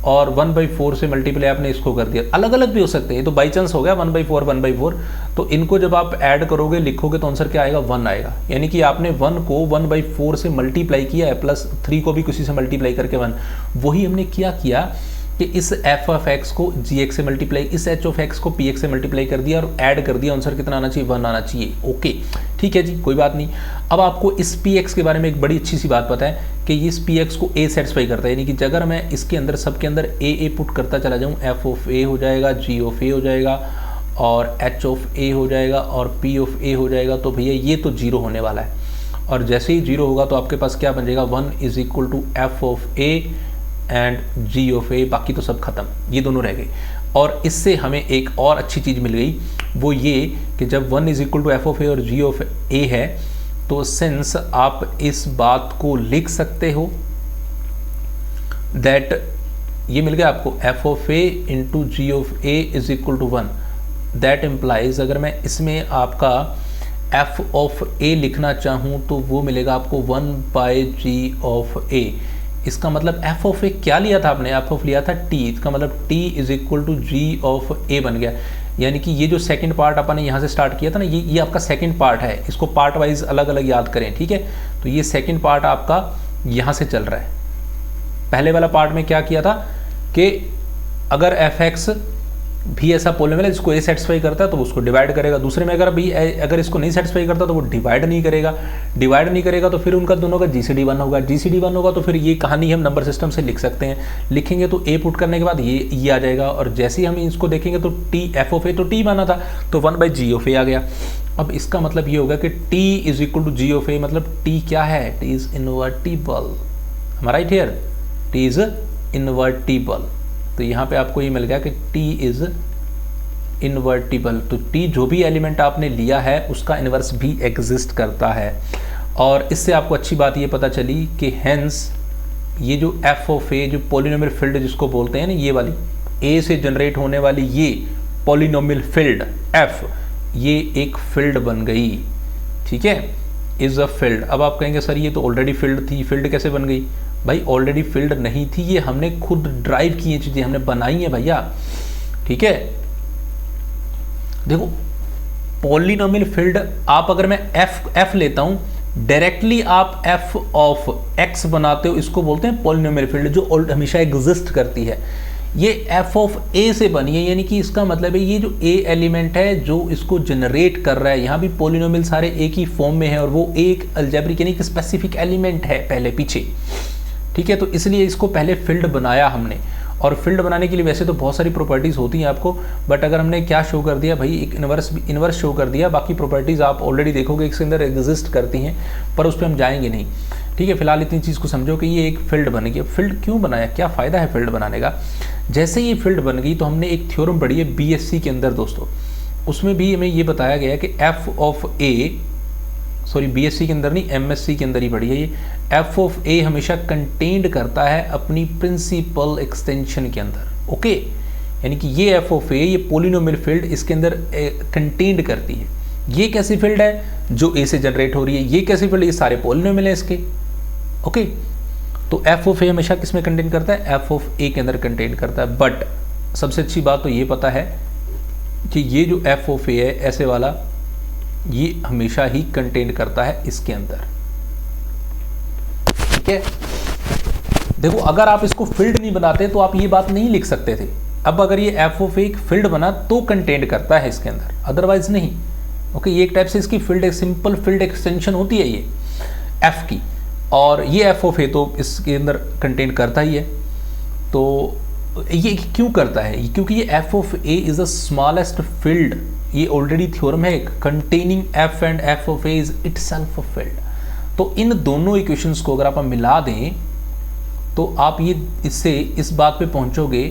और 1/4 से मल्टीप्लाई आपने इसको कर दिया। अलग अलग भी हो सकते हैं, तो बाई चांस हो गया 1/4 1/4, तो इनको जब आप ऐड करोगे लिखोगे तो आंसर क्या आएगा? 1 आएगा। यानी कि आपने 1 को 1/4 से मल्टीप्लाई किया है, प्लस 3 को भी किसी से मल्टीप्लाई करके 1। वही हमने किया कि इस एफ ऑफ एक्स को जी एक्स से मल्टीप्लाई, इस एच ऑफ एक्स को पी एक्स से मल्टीप्लाई कर दिया और ऐड कर दिया। आंसर कितना आना चाहिए? 1 आना चाहिए। ओके, ठीक है जी, कोई बात नहीं। अब आपको इस पी एक्स के बारे में एक बड़ी अच्छी सी बात पता है कि इस पी एक्स को ए सेटिस्फाई करता है, यानी कि अगर मैं इसके अंदर सबके अंदर ए पुट करता चला जाऊँ, एफ ऑफ ए हो जाएगा, जी ऑफ ए हो जाएगा और एच ऑफ ए हो जाएगा और पी ऑफ ए हो जाएगा, तो भैया ये तो 0 होने वाला है। और जैसे ही 0 होगा तो आपके पास क्या बन जाएगा? 1 is equal to F of A and G of A, बाकी तो सब खत्म, ये दोनों रह गए। और इससे हमें एक और अच्छी चीज़ मिल गई, वो ये कि जब 1 is equal to F of A और जी ऑफ ए है, तो सिंस आप इस बात को लिख सकते हो दैट ये मिल गया आपको f of A into g of A is equal to 1। That implies अगर मैं इसमें आपका एफ ऑफ ए लिखना चाहूँ तो वो मिलेगा आपको 1/g ऑफ ए। इसका मतलब एफ ऑफ ए क्या लिया था आपने? एफ ऑफ लिया था टी, इसका मतलब T is equal to G of A बन गया। यानी कि ये जो सेकंड पार्ट अपन ने यहाँ से स्टार्ट किया था ना, ये आपका सेकंड पार्ट है, इसको पार्ट वाइज अलग अलग याद करें, ठीक है। तो ये सेकंड पार्ट आपका यहाँ से चल रहा है। पहले वाला पार्ट में क्या किया था कि अगर एफ एक्स भी ऐसा पोलिनोमियल है जिसको ए सेटिस्फाई करता है तो उसको डिवाइड करेगा, दूसरे में अगर इसको नहीं सेटिस्फाई करता तो वो डिवाइड नहीं करेगा, तो फिर उनका दोनों का जीसीडी 1 होगा। जीसीडी 1 होगा तो फिर ये कहानी हम नंबर सिस्टम से लिख सकते हैं। लिखेंगे तो ए पुट करने के बाद ये आ जाएगा, और जैसे ही हम इसको देखेंगे तो टी एफ ऑफ ए तो टी माना था, तो 1/g ऑफ ए आ गया। अब इसका मतलब ये होगा कि T is equal to G of A, मतलब टी क्या है? T is invertible. Am I right here? T is invertible. तो यहाँ पे आपको ये मिल गया कि t इज इन्वर्टिबल। तो t जो भी एलिमेंट आपने लिया है उसका इन्वर्स भी एग्जिस्ट करता है। और इससे आपको अच्छी बात ये पता चली कि हेंस ये जो f ऑफ ए, जो पोलिनोमियल फील्ड जिसको बोलते हैं ना, ये वाली a से जनरेट होने वाली ये पोलिनोमियल फील्ड f, ये एक फील्ड बन गई, ठीक है, इज अ फील्ड। अब आप कहेंगे सर ये तो ऑलरेडी फील्ड थी, फील्ड कैसे बन गई? भाई ऑलरेडी फील्ड नहीं थी, ये हमने खुद ड्राइव की, ये चीजें हमने बनाई है भैया, ठीक है। देखो पॉलिनोमियल फील्ड, आप अगर मैं एफ लेता हूं, डायरेक्टली आप एफ ऑफ एक्स बनाते हो, इसको बोलते हैं पॉलिनोमियल फील्ड, जो हमेशा एग्जिस्ट करती है। ये एफ ऑफ ए से बनी है, यानी कि इसका मतलब है ये जो ए एलिमेंट है जो इसको जनरेट कर रहा है, यहाँ भी पॉलिनोमियल सारे एक ही फॉर्म में है और वो एक अलजेब्रिक यानी कि स्पेसिफिक एलिमेंट है पहले पीछे, ठीक है। तो इसलिए इसको पहले फील्ड बनाया हमने, और फील्ड बनाने के लिए वैसे तो बहुत सारी प्रॉपर्टीज़ होती हैं आपको, बट अगर हमने क्या शो कर दिया भाई, एक इन्वर्स शो कर दिया, बाकी प्रॉपर्टीज़ आप ऑलरेडी देखोगे इसके अंदर एग्जिस्ट करती हैं, पर उस पर हम जाएंगे नहीं, ठीक है। फिलहाल इतनी चीज़ को समझो कि ये एक फील्ड बन गई। फील्ड क्यों बनाया, क्या फ़ायदा है फील्ड बनाने का? जैसे ये फील्ड बन गई तो हमने एक थ्योरम पढ़ी है बीएससी के अंदर दोस्तों, उसमें भी हमें ये बताया गया कि F of A, sorry BSc के अंदर नहीं, एमएससी के अंदर ही पढ़ी है ये, एफ ऑफ ए हमेशा कंटेन्ड करता है अपनी प्रिंसिपल एक्सटेंशन के अंदर, ओके। यानी कि ये एफ ऑफ ए, ये पोलिनोमियल फील्ड इसके अंदर कंटेन्ड करती है। ये कैसी फील्ड है? जो ए से जनरेट हो रही है। ये कैसी फील्ड? ये सारे पोलिनोमियल है इसके, ओके। तो एफ ऑफ ए हमेशा किस में कंटेन करता है? एफ ऑफ ए के अंदर कंटेन करता है। बट सबसे अच्छी बात तो ये पता है कि ये जो एफ ऑफ ए है ऐसे वाला, ये हमेशा ही कंटेन करता है इसके अंदर, ठीक है। देखो अगर आप इसको फील्ड नहीं बनाते तो आप ये बात नहीं लिख सकते थे अब अगर ये एफ ऑफ ए एक फील्ड बना तो कंटेंट करता है इसके अंदर, अदरवाइज नहीं। ओके, ये एक टाइप से इसकी फील्ड, एक सिंपल फील्ड एक्सटेंशन होती है ये एफ की, और ये एफ ऑफ ए तो इसके अंदर कंटेंट करता ही है। तो ये क्यों करता है? क्योंकि ये f of A is the smallest field, ये ऑलरेडी थ्योरम है containing F and F of A is itself a field. तो इन दोनों इक्वेशंस को अगर आप मिला दें तो आप ये इससे इस बात पे पहुंचोगे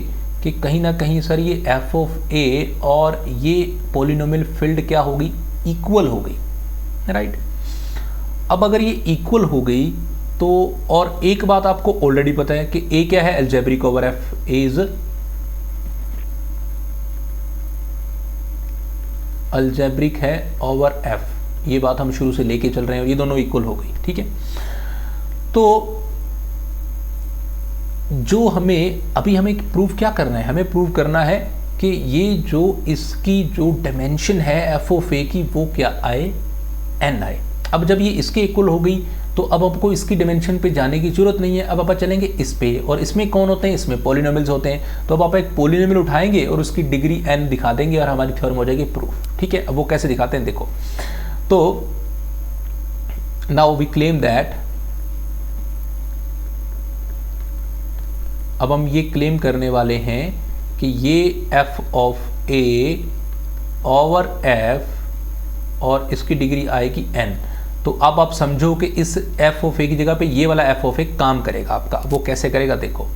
कि कहीं ना कहीं सर ये एफ ऑफ ए और ये पॉलिनोमियल फील्ड क्या होगी, इक्वल हो गई, राइट। अब अगर ये इक्वल हो गई तो, और एक बात आपको ऑलरेडी पता है कि ए क्या है, algebraic over F, A is algebraic है ओवर एफ, ये बात हम शुरू से लेके चल रहे हैं और ये दोनों इक्वल हो गई, ठीक है। तो जो हमें प्रूव क्या करना है, हमें प्रूव करना है कि ये जो इसकी जो डायमेंशन है एफ ऑफ ए की वो क्या आए, एन आए। अब जब ये इसके इक्वल हो गई तो अब आपको इसकी डायमेंशन पे जाने की जरूरत नहीं है, अब आप चलेंगे इस पे, और इसमें कौन होते हैं, इसमें पॉलिनोमियल्स होते हैं। तो अब आप एक पॉलिनोमियल उठाएंगे और उसकी डिग्री एन दिखा देंगे और हमारी थ्योरम हो जाएगी प्रूफ, ठीक है। अब वो कैसे दिखाते हैं देखो, तो नाउ वी क्लेम दैट, अब हम ये क्लेम करने वाले हैं कि ये f of A over F और इसकी डिग्री आएगी एन। तो अब आप समझो कि इस एफ ऑफ ए की जगह पे ये वाला एफ ऑफ ए काम करेगा आपका। वो कैसे करेगा देखो,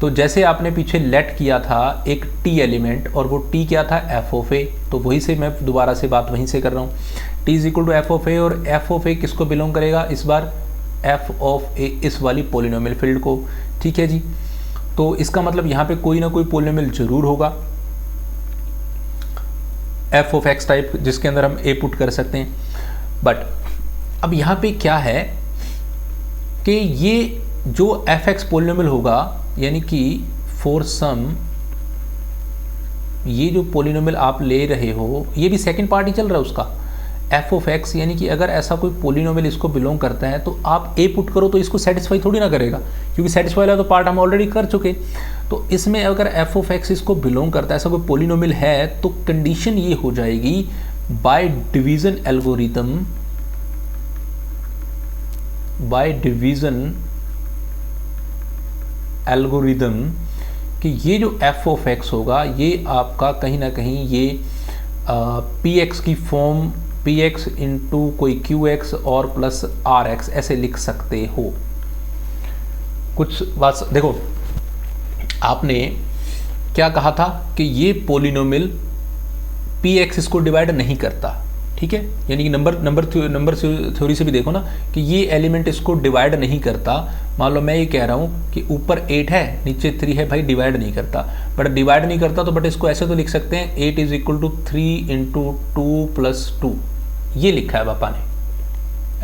तो जैसे आपने पीछे लेट किया था एक टी एलिमेंट, और वो टी क्या था, एफ ऑफ ए, तो वही से मैं दोबारा से बात वहीं से कर रहा हूँ, T is equal to F of A, और एफ ऑफ ए किसको बिलोंग करेगा इस बार, एफ ऑफ ए इस वाली पॉलिनोमियल फील्ड को, ठीक है जी। तो इसका मतलब यहाँ पे कोई ना कोई पॉलिनोमियल जरूर होगा एफ ऑफ एक्स टाइप, जिसके अंदर हम ए पुट कर सकते हैं। बट अब यहाँ पे क्या है कि ये जो एफ एक्स पॉलिनोमियल होगा, यानी कि फॉर सम, ये जो पॉलिनोमियल आप ले रहे हो ये भी सेकंड पार्ट ही चल रहा है उसका, एफ ऑफ एक्स, यानी कि अगर ऐसा कोई पॉलिनोमियल इसको बिलोंग करता है तो आप ए पुट करो तो इसको सेटिस्फाई थोड़ी ना करेगा, क्योंकि सेटिस्फाई वाला तो पार्ट हम ऑलरेडी कर चुके। तो इसमें अगर एफ ऑफ एक्स इसको बिलोंग करता है, ऐसा कोई पॉलिनोमियल है, तो कंडीशन ये हो जाएगी by division algorithm, by division algorithm, कि ये जो एफ ऑफ एक्स होगा ये आपका कहीं ना कहीं ये पी एक्स की फॉर्म, पी एक्स इंटू कोई क्यू एक्स और प्लस आर एक्स ऐसे लिख सकते हो। कुछ बात देखो, आपने क्या कहा था कि ये पॉलिनोमियल पी एक्स इसको डिवाइड नहीं करता, ठीक है, यानी कि नंबर थ्योरी से भी देखो ना कि ये एलिमेंट इसको डिवाइड नहीं करता। मान लो मैं ये कह रहा हूँ कि ऊपर 8 है नीचे 3 है, भाई डिवाइड नहीं करता, बट डिवाइड नहीं करता तो बट इसको ऐसे तो लिख सकते हैं 8 is equal to 3 into 2 plus 2, ये लिखा है पापा ने,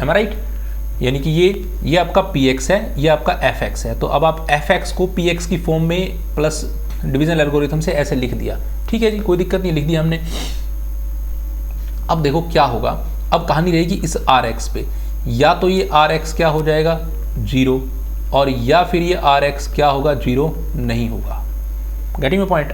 एम आई राइट। यानी कि ये आपका पी एक्स है, ये आपका एफ एक्स है। तो अब आप एफ एक्स को पी एक्स की फॉर्म में प्लस डिवीजन एल्गोरिथम से ऐसे लिख दिया, ठीक है जी, कोई दिक्कत नहीं, लिख दिया हमने। अब देखो क्या होगा, अब कहानी रहेगी इस आर एक्स पे, या तो ये आर एक्स क्या हो जाएगा 0, और या फिर ये आर एक्स क्या होगा 0 नहीं होगा। Getting my point.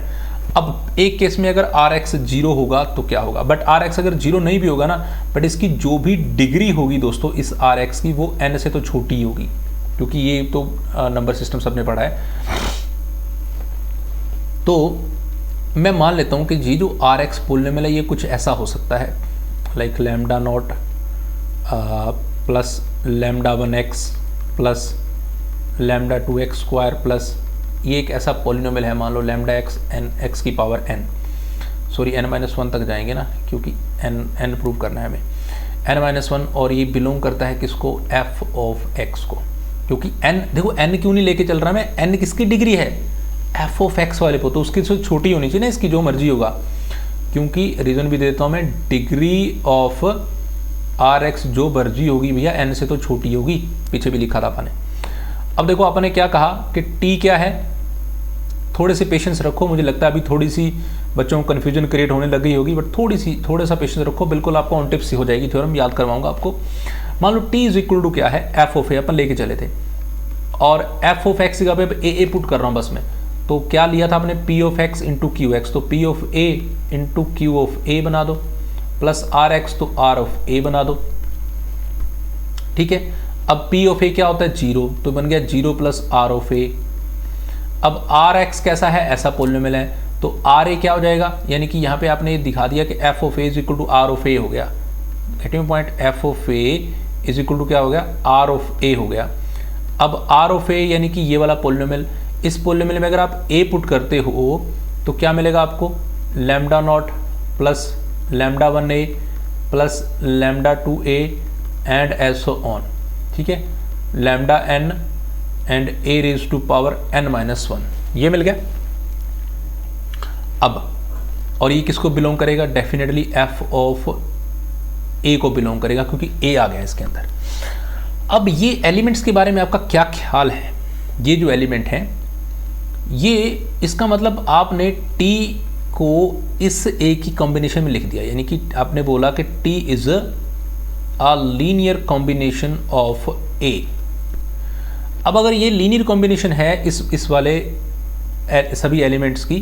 अब एक केस में अगर आर एक्स 0 होगा तो क्या होगा, बट आर एक्स अगर 0 नहीं भी होगा ना, बट इसकी जो भी डिग्री होगी दोस्तों इस आर एक्स की वो एन से तो छोटी होगी, क्योंकि ये तो नंबर सिस्टम सबने पढ़ा है। तो मैं मान लेता हूँ कि जी जो आर एक्स पॉलिनोमियल है ये कुछ ऐसा हो सकता है, like lambda not plus lambda 1x plus lambda 2x square plus, ये एक ऐसा पॉलिनोमियल है, मान लो लैम्डा एक्स एन एक्स की पावर n, सॉरी n-1 तक जाएंगे ना, क्योंकि n प्रूव करना है हमें, n-1, और ये बिलोंग करता है किसको, f ऑफ x को, क्योंकि n देखो n क्यों नहीं लेके चल रहा मैं, n किसकी डिग्री है, f ऑफ x वाले को, तो उसकी से छोटी होनी चाहिए ना, इसकी जो मर्जी होगा, क्योंकि रीजन भी देता हूँ मैं, डिग्री ऑफ आर एक्स जो मर्जी होगी भैया n से तो छोटी होगी, पीछे भी लिखा था अपने। अब देखो अपन ने क्या कहा कि t क्या है, थोड़े से पेशेंस रखो, मुझे लगता है अभी थोड़ी सी बच्चों को कन्फ्यूजन क्रिएट होने लग गई होगी, बट थोड़ा सा पेशेंस रखो, बिल्कुल आपको ऑन टिप्स ही हो जाएगी, थ्योरम याद करवाऊंगा आपको। मान लो t इज इक्वल टू क्या है, एफ ऑफ ए अपन लेके चले थे, और एफ ऑफ एक्स की जगह पे ए पुट कर रहा हूँ बस मैं, तो क्या लिया था आपने P of X into Q X, तो P of A into Q of A बना दो, प्लस आर एक्स तो आर ऑफ ए बना दो। ठीक है, अब पी ऑफ ए क्या होता है 0, तो बन गया 0 प्लस आर ऑफ ए। अब आर एक्स कैसा है, ऐसा पॉलिनोमियल है, तो आर ए क्या हो जाएगा, यानी कि यहाँ पे आपने दिखा दिया कि F of A is equal to R of A हो गया। Getting point, F of A is equal to क्या हो गया, आर ऑफ ए हो गया। अब आर ऑफ ए यानी कि ये वाला पॉलिनोमियल, इस पॉलिनोमियल में अगर आप ए पुट करते हो तो क्या मिलेगा आपको, lambda not plus lambda 1a plus lambda 2a and so on. ठीक है, lambda n and a raise to power n-1, ये मिल गया। अब और ये किसको बिलोंग करेगा, डेफिनेटली f ऑफ a को बिलोंग करेगा, क्योंकि a आ गया इसके अंदर। अब ये एलिमेंट्स के बारे में आपका क्या ख्याल है, ये जो एलिमेंट हैं ये, इसका मतलब आपने t को इस a की कॉम्बिनेशन में लिख दिया, यानी कि आपने बोला कि t is a linear combination of a। अब अगर ये लीनियर कॉम्बिनेशन है इस वाले सभी एलिमेंट्स की,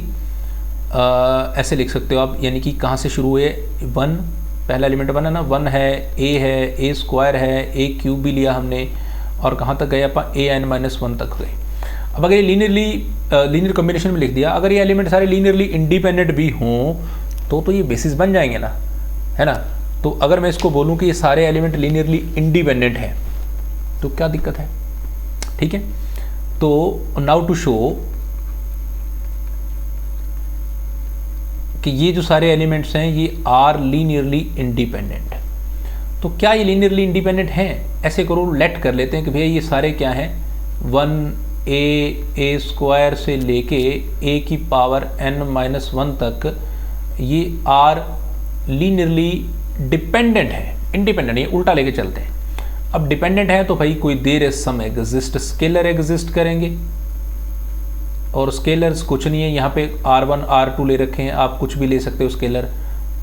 ऐसे लिख सकते हो आप, यानी कि कहाँ से शुरू हुए, 1, पहला एलिमेंट 1 है ना, 1 है, a स्क्वायर है, a क्यूब भी लिया हमने, और कहाँ तक गए अपन, an-1 तक गए। अब अगर ये लीनियर कॉम्बिनेशन में लिख दिया, अगर ये एलिमेंट सारे लीनियरली इंडिपेंडेंट भी हों तो ये बेसिस बन जाएंगे ना, है ना। तो अगर मैं इसको बोलूँ कि ये सारे एलिमेंट लीनियरली इंडिपेंडेंट हैं तो क्या दिक्कत है। ठीक है, तो नाउ टू शो कि ये जो सारे एलिमेंट्स हैं ये आर लीनियरली इंडिपेंडेंट। तो क्या ये लीनियरली इंडिपेंडेंट हैं, ऐसे करो, लेट कर लेते हैं कि भैया ये सारे क्या हैं, 1a स्क्वायर से लेके a की पावर n-1 तक ये आर लीनियरली डिपेंडेंट है, इंडिपेंडेंट, ये उल्टा लेके चलते हैं। अब डिपेंडेंट है तो भाई कोई देर इस समय एग्जिस्ट, स्केलर एग्जिस्ट करेंगे, और स्केलर्स कुछ नहीं है, यहाँ पे r1 r2 ले रखे हैं, आप कुछ भी ले सकते हो स्केलर।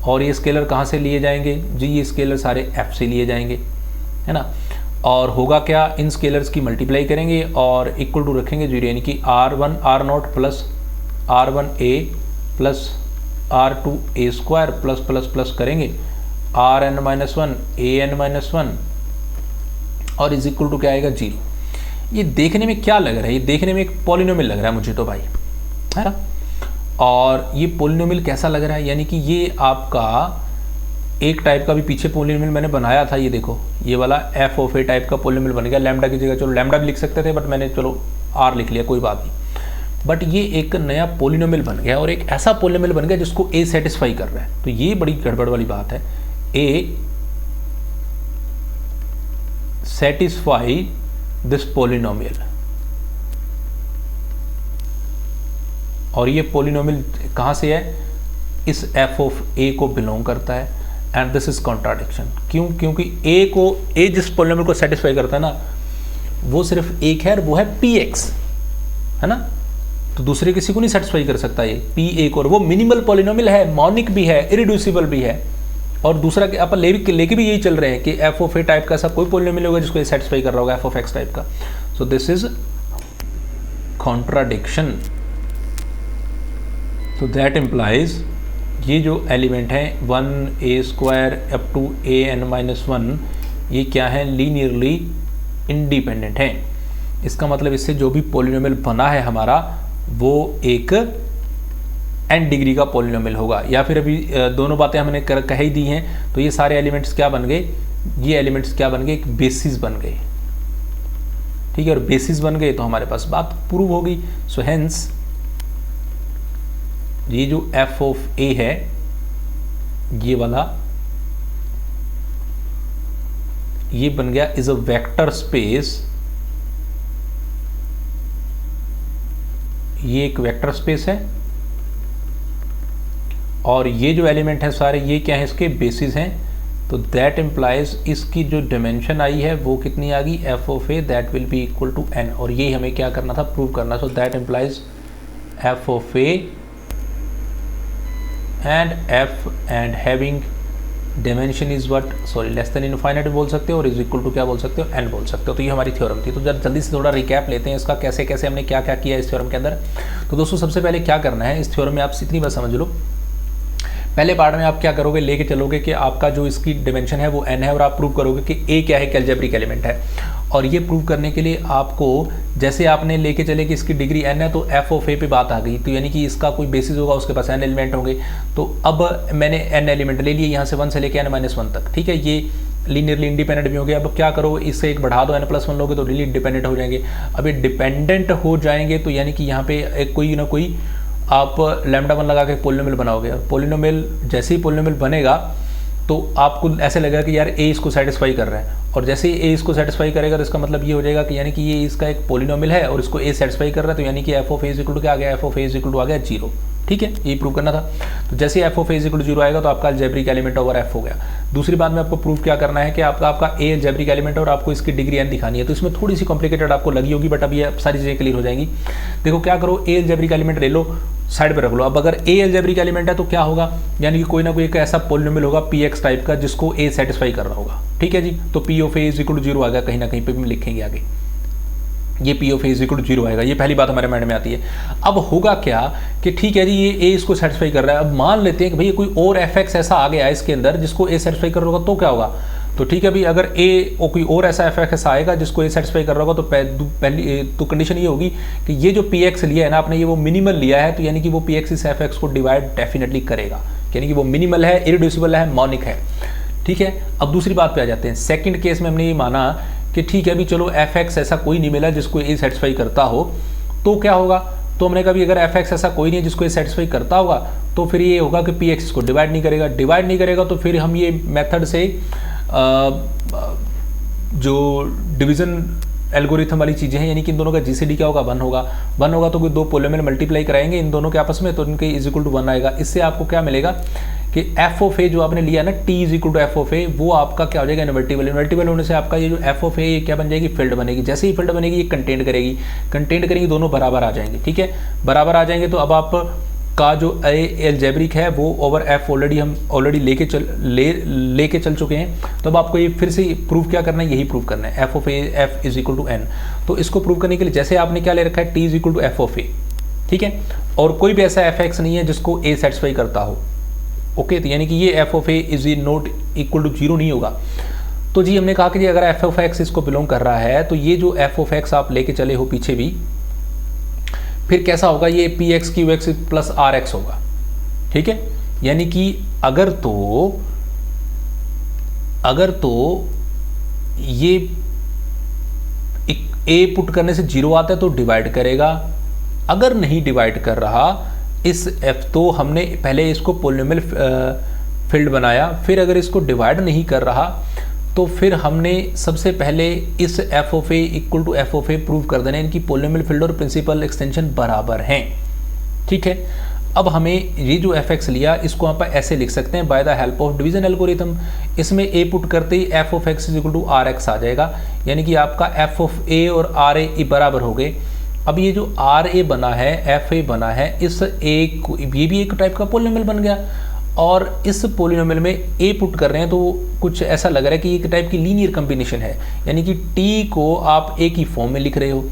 और ये स्केलर कहाँ से लिए जाएंगे जी, ये स्केलर सारे f से लिए जाएंगे, है ना। और होगा क्या, इन स्केलर्स की मल्टीप्लाई करेंगे और इक्वल टू रखेंगे 0, यानी कि r1 r0 plus r1a plus r2a square plus plus plus करेंगे rn-1 an-1 और इज इक्वल टू क्या आएगा 0। ये देखने में क्या लग रहा है, ये देखने में एक पॉलिनोमियल लग रहा है मुझे तो भाई, है ना। और ये पॉलिनोमियल कैसा लग रहा है, यानी कि ये आपका एक टाइप का भी पीछे पॉलिनोमियल मैंने बनाया था, ये देखो ये वाला एफ ऑफ ए टाइप का पॉलिनोमियल बन गया। लैम्डा की जगह चलो लैम्डा भी लिख सकते थे, बट मैंने चलो आर लिख लिया, कोई बात नहीं। बट ये एक नया पॉलिनोमियल बन गया, और एक ऐसा पॉलिनोमियल बन गया जिसको ए सेटिस्फाई कर रहा है। तो ये बड़ी गड़बड़ वाली बात है, ए सेटिस्फाई दिस पॉलिनोमियल। और ये पॉलिनोमियल कहाँ से है, इस एफ ऑफ ए को बिलोंग करता है, एंड दिस इज कॉन्ट्राडिक्शन। क्यों, क्योंकि ए जिस पॉलिनोमियल को सेटिस्फाई करता है ना, वो सिर्फ एक है, और वो है पी एक्स, है ना। तो दूसरे किसी को नहीं सेटिस्फाई कर सकता ये पी ए को, और वो मिनिमल पॉलिनोमियल है, मॉनिक भी है, इरिड्यूसिबल भी है। और दूसरा अपन लेके भी यही चल रहे हैं कि एफ ऑफ ए टाइप का ऐसा कोई पॉलिनोमियल होगा जिसको सेटिस्फाई कर रहा होगा एफ ऑफ एक्स टाइप का। So this is contradiction. तो दैट इम्प्लाइज ये जो एलिमेंट है 1a square up to an-1, ये क्या है, लीनियरली इंडिपेंडेंट है। इसका मतलब इससे जो भी पॉलिनोमियल बना है हमारा, वो एक n डिग्री का पॉलिनोमियल होगा। या फिर अभी दोनों बातें हमने कह ही दी हैं। तो ये सारे एलिमेंट्स क्या बन गए, ये एलिमेंट्स क्या बन गए, एक बेसिस बन गए। ठीक है, और बेसिस बन गए तो हमारे पास बात प्रूव होगी। सो हेंस ये जो एफ ऑफ ए है, ये वाला, ये बन गया इज अ वेक्टर स्पेस। ये एक वेक्टर स्पेस है, और ये जो एलिमेंट है सारे, ये क्या है, इसके बेसिस हैं। तो दैट इम्प्लाइज इसकी जो डिमेंशन आई है वो कितनी आ गई, f of a that will be equal to n। और ये हमें क्या करना था, प्रूव करना। So that implies f of a and f and having dimension is what, sorry less than infinite बोल सकते हो और इज इक्वल टू क्या बोल सकते हो, एन बोल सकते हो। तो ये हमारी थ्योरम थी। तो जरा जल्दी से थोड़ा रिकैप लेते हैं इसका, कैसे कैसे हमने क्या क्या किया इस थ्योरम के अंदर। तो दोस्तों सबसे पहले क्या करना है इस थ्योरम में, आप इतनी बात समझ लो। पहले पार्ट में आप क्या करोगे, लेके चलोगे कि आपका जो इसकी डिमेंशन है वो n है, और आप प्रूव करोगे कि a क्या है, कि अलजेब्रिक एलिमेंट है। और ये प्रूव करने के लिए आपको जैसे आपने लेके चले कि इसकी डिग्री n है, तो f ऑफ a पे बात आ गई। तो यानी कि इसका कोई बेसिस होगा, उसके पास n एलिमेंट होंगे। तो अब मैंने n एलिमेंट ले लिए यहाँ से 1 से लेके n-1 तक, ठीक है। ये लीनियरली इंडिपेंडेंट भी हो गया। अब क्या करो, इससे एक बढ़ा दो, n+1 लोगे तो रियली डिपेंडेंट हो जाएंगे। अब ये डिपेंडेंट हो जाएंगे तो यानी कि यहाँ पे एक कोई ना कोई आप λ1 लगा के पोलिनोमियल बनाओगे। और पोलिनोमियल जैसे ही पोलिनोमियल बनेगा तो आपको ऐसे लगेगा कि यार ए इसको सेटिस्फाई कर रहा है, और जैसे ही ए इसको सेटिस्फाई करेगा तो इसका मतलब ये हो जाएगा कि यानी कि ये इसका एक पोलिनोमियल है और इसको ए सेटिस्फाई कर रहा है। तो यानी कि F of A is equal to क्या आ गया, F of A is equal to आ गया 0, ठीक है। ये प्रूव करना था। तो जैसे f of A is equal to 0 आएगा तो आपका अलजेब्रिक एलिमेंट ओवर एफ हो गया। दूसरी बात में आपको प्रूव क्या करना है कि आपका ए अलजेब्रिक एलिमेंट और आपको इसकी डिग्री n दिखानी है। तो इसमें थोड़ी सी कॉम्प्लिकेटेड आपको लगी होगी, बट अब ये सारी चीज़ें क्लियर हो जाएंगी। देखो क्या करो, ए अलजेब्रिक एलिमेंट ले लो, साइड पे रख लो। अब अगर ए अलजेब्रिक एलिमेंट है तो क्या होगा, यानी कि कोई ना कोई एक ऐसा पोलिनोमियल होगा px टाइप का जिसको ए सेटिस्फाई कर रहा होगा, ठीक है जी। तो p of a is equal to 0 आएगा, कहीं ना कहीं पे भी लिखेंगे आगे, ये p of a is equal to 0 आएगा। ये पहली बात हमारे माइंड में आती है। अब होगा क्या कि ठीक है जी, ये a इसको सेटिस्फाई कर रहा है। अब मान लेते हैं कि भाई कोई और fx ऐसा आ गया इसके अंदर जिसको a सेटिस्फाई कर रहा होगा, तो क्या होगा। तो ठीक है भाई, अगर a और कोई और ऐसा fx आएगा जिसको a सेटिस्फाई कर रहा होगा, तो पहली तो कंडीशन ये होगी कि ये जो px लिया है ना आपने, ये वो मिनिमल लिया है। तो यानी कि वो px इस fx को डिवाइड डेफिनेटली करेगा, यानी कि वो मिनिमल है, इरिड्यूसिबल है, मॉनिक है, ठीक है। अब दूसरी बात पे आ जाते हैं। सेकंड केस में हमने ये माना कि ठीक है भी, चलो fx ऐसा कोई नहीं मिला जिसको a सेटिस्फाई करता हो, तो क्या होगा। तो हमने कहा भी अगर fx ऐसा कोई नहीं है जिसको a सेटिस्फाई करता होगा, तो फिर ये होगा कि px इसको डिवाइड नहीं करेगा। डिवाइड नहीं करेगा तो फिर हम ये मेथड से जो डिवीजन एल्गोरिथम वाली चीज़ें हैं, यानी कि इन दोनों का जीसीडी क्या होगा, 1 होगा। 1 होगा तो कोई दो पोलिनोमियल मल्टीप्लाई कराएंगे इन दोनों के आपस में, तो इनके इज इक्वल टू 1 आएगा। इससे आपको क्या मिलेगा कि एफ ऑफ ए जो आपने लिया ना, T is equal to F of A, वो आपका क्या हो जाएगा, इन्वर्टिबल। इन्वर्टिबल होने से आपका ये जो एफ ऑफ ए क्या बन जाएगी, फील्ड बनेगी। जैसे ही फील्ड बनेगी ये कंटेंट करेगी, कंटेंट करेंगी, दोनों बराबर आ जाएंगे, ठीक है। बराबर आ जाएंगे तो अब आप का जो अलजेब्रिक है वो ओवर एफ हम ऑलरेडी लेके चल चुके हैं। तो अब आपको ये फिर से प्रूव क्या करना है, यही प्रूव करना है, f of a f is equal to n. तो इसको प्रूव करने के लिए जैसे आपने क्या ले रखा है, T is equal to F of A, ठीक है। और कोई भी ऐसा एफ एक्स नहीं है जिसको ए सेटिस्फाई करता हो, ओके। तो यानी कि ये f of A is not equal to 0 नहीं होगा। तो जी हमने कहा कि जी अगर एफ ऑफ एक्स इसको बिलोंग कर रहा है, तो ये जो एफ ऑफ एक्स आप लेके चले हो पीछे भी, फिर कैसा होगा, ये p x q x plus are x होगा, ठीक है। यानी कि अगर तो ये ए पुट करने से 0 आता है तो डिवाइड करेगा। अगर नहीं डिवाइड कर रहा इस एफ, तो हमने पहले इसको पोलिनोमियल फील्ड बनाया, फिर अगर इसको डिवाइड नहीं कर रहा तो फिर हमने सबसे पहले इस f of a equal to F of a prove कर देना, इनकी पोलिनोमियल फील्ड और प्रिंसिपल एक्सटेंशन बराबर हैं, ठीक है। अब हमें ये जो एफ एक्स लिया इसको आप ऐसे लिख सकते हैं, by the help of division algorithm. इसमें ए पुट करते ही F of X is equal to R X आ जाएगा, यानी कि आपका एफ ऑफ ए और आर ए बराबर हो गए। अब ये जो आर ए बना है, एफ ए बना है, इस ए को ये भी एक टाइप का पोलिनोमियल बन गया, और इस पोलिनोमियल में ए पुट कर रहे हैं तो कुछ ऐसा लग रहा है कि एक टाइप की लीनियर कॉम्बिनेशन है, यानी कि टी को आप ए की फॉर्म में लिख रहे हो।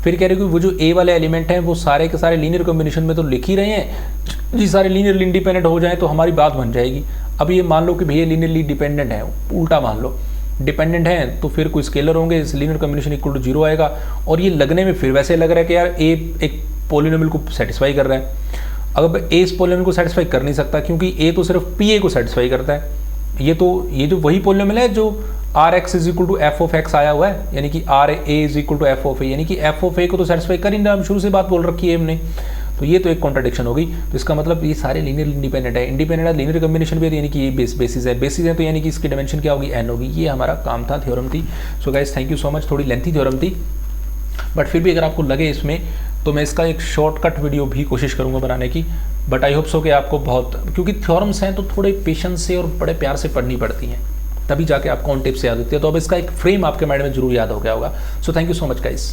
फिर कह रहे हो कि वो जो ए वाले एलिमेंट हैं वो सारे के सारे लीनियर कॉम्बिनेशन में तो लिख ही रहे हैं जी, सारे लीनियरली इंडिपेंडेंट हो जाए तो हमारी बात बन जाएगी। अब ये मान लो कि भैया लीनियरली डिपेंडेंट है, उल्टा मान लो डिपेंडेंट हैं तो फिर कोई स्केलर होंगे, इस लीनियर कॉम्बिनेशन इक्वल टू 0 आएगा। और ये लगने में फिर वैसे लग रहा है कि यार ए एक पोलिनोमियल को सेटिस्फाई कर रहा है। अब ए इस पोलिनोमियल को सेटिस्फाई कर नहीं सकता क्योंकि ए तो सिर्फ पी ए को सेटिस्फाई करता है। ये जो वही पोलिनोमियल है जो R X is equal to F of X आया हुआ है, यानी कि R A is equal to F of A, यानी कि एफ ऑफ ए को तो सेटिस्फाई कर ही नहीं रहा, हम शुरू से बात बोल रखी है हमने। तो ये तो एक कॉन्ट्रडिक्शन होगी। तो इसका मतलब ये सारे लीनियर इंडिपेंडेंट है, इंडिपेंडेंट है, लीनियर कॉम्बिनेशन भी है, यानी कि ये बेसिस है तो यानी कि इसकी डायमेंशन क्या होगी, एन होगी। ये हमारा काम था, थ्योरम थी। So guys thank you so much. थोड़ी लेंथी थ्योरम थी बट फिर भी अगर आपको लगे इसमें तो मैं इसका एक शॉर्टकट वीडियो भी कोशिश करूंगा बनाने की, बट आई होप सो कि आपको बहुत, क्योंकि थ्योरम्स हैं तो थोड़े पेशेंस से और बड़े प्यार से पढ़नी पड़ती हैं, तभी जाके आपको ऑन टिप से याद होती है। तो अब इसका एक फ्रेम आपके माइंड में जरूर याद हो गया होगा। So thank you so much guys.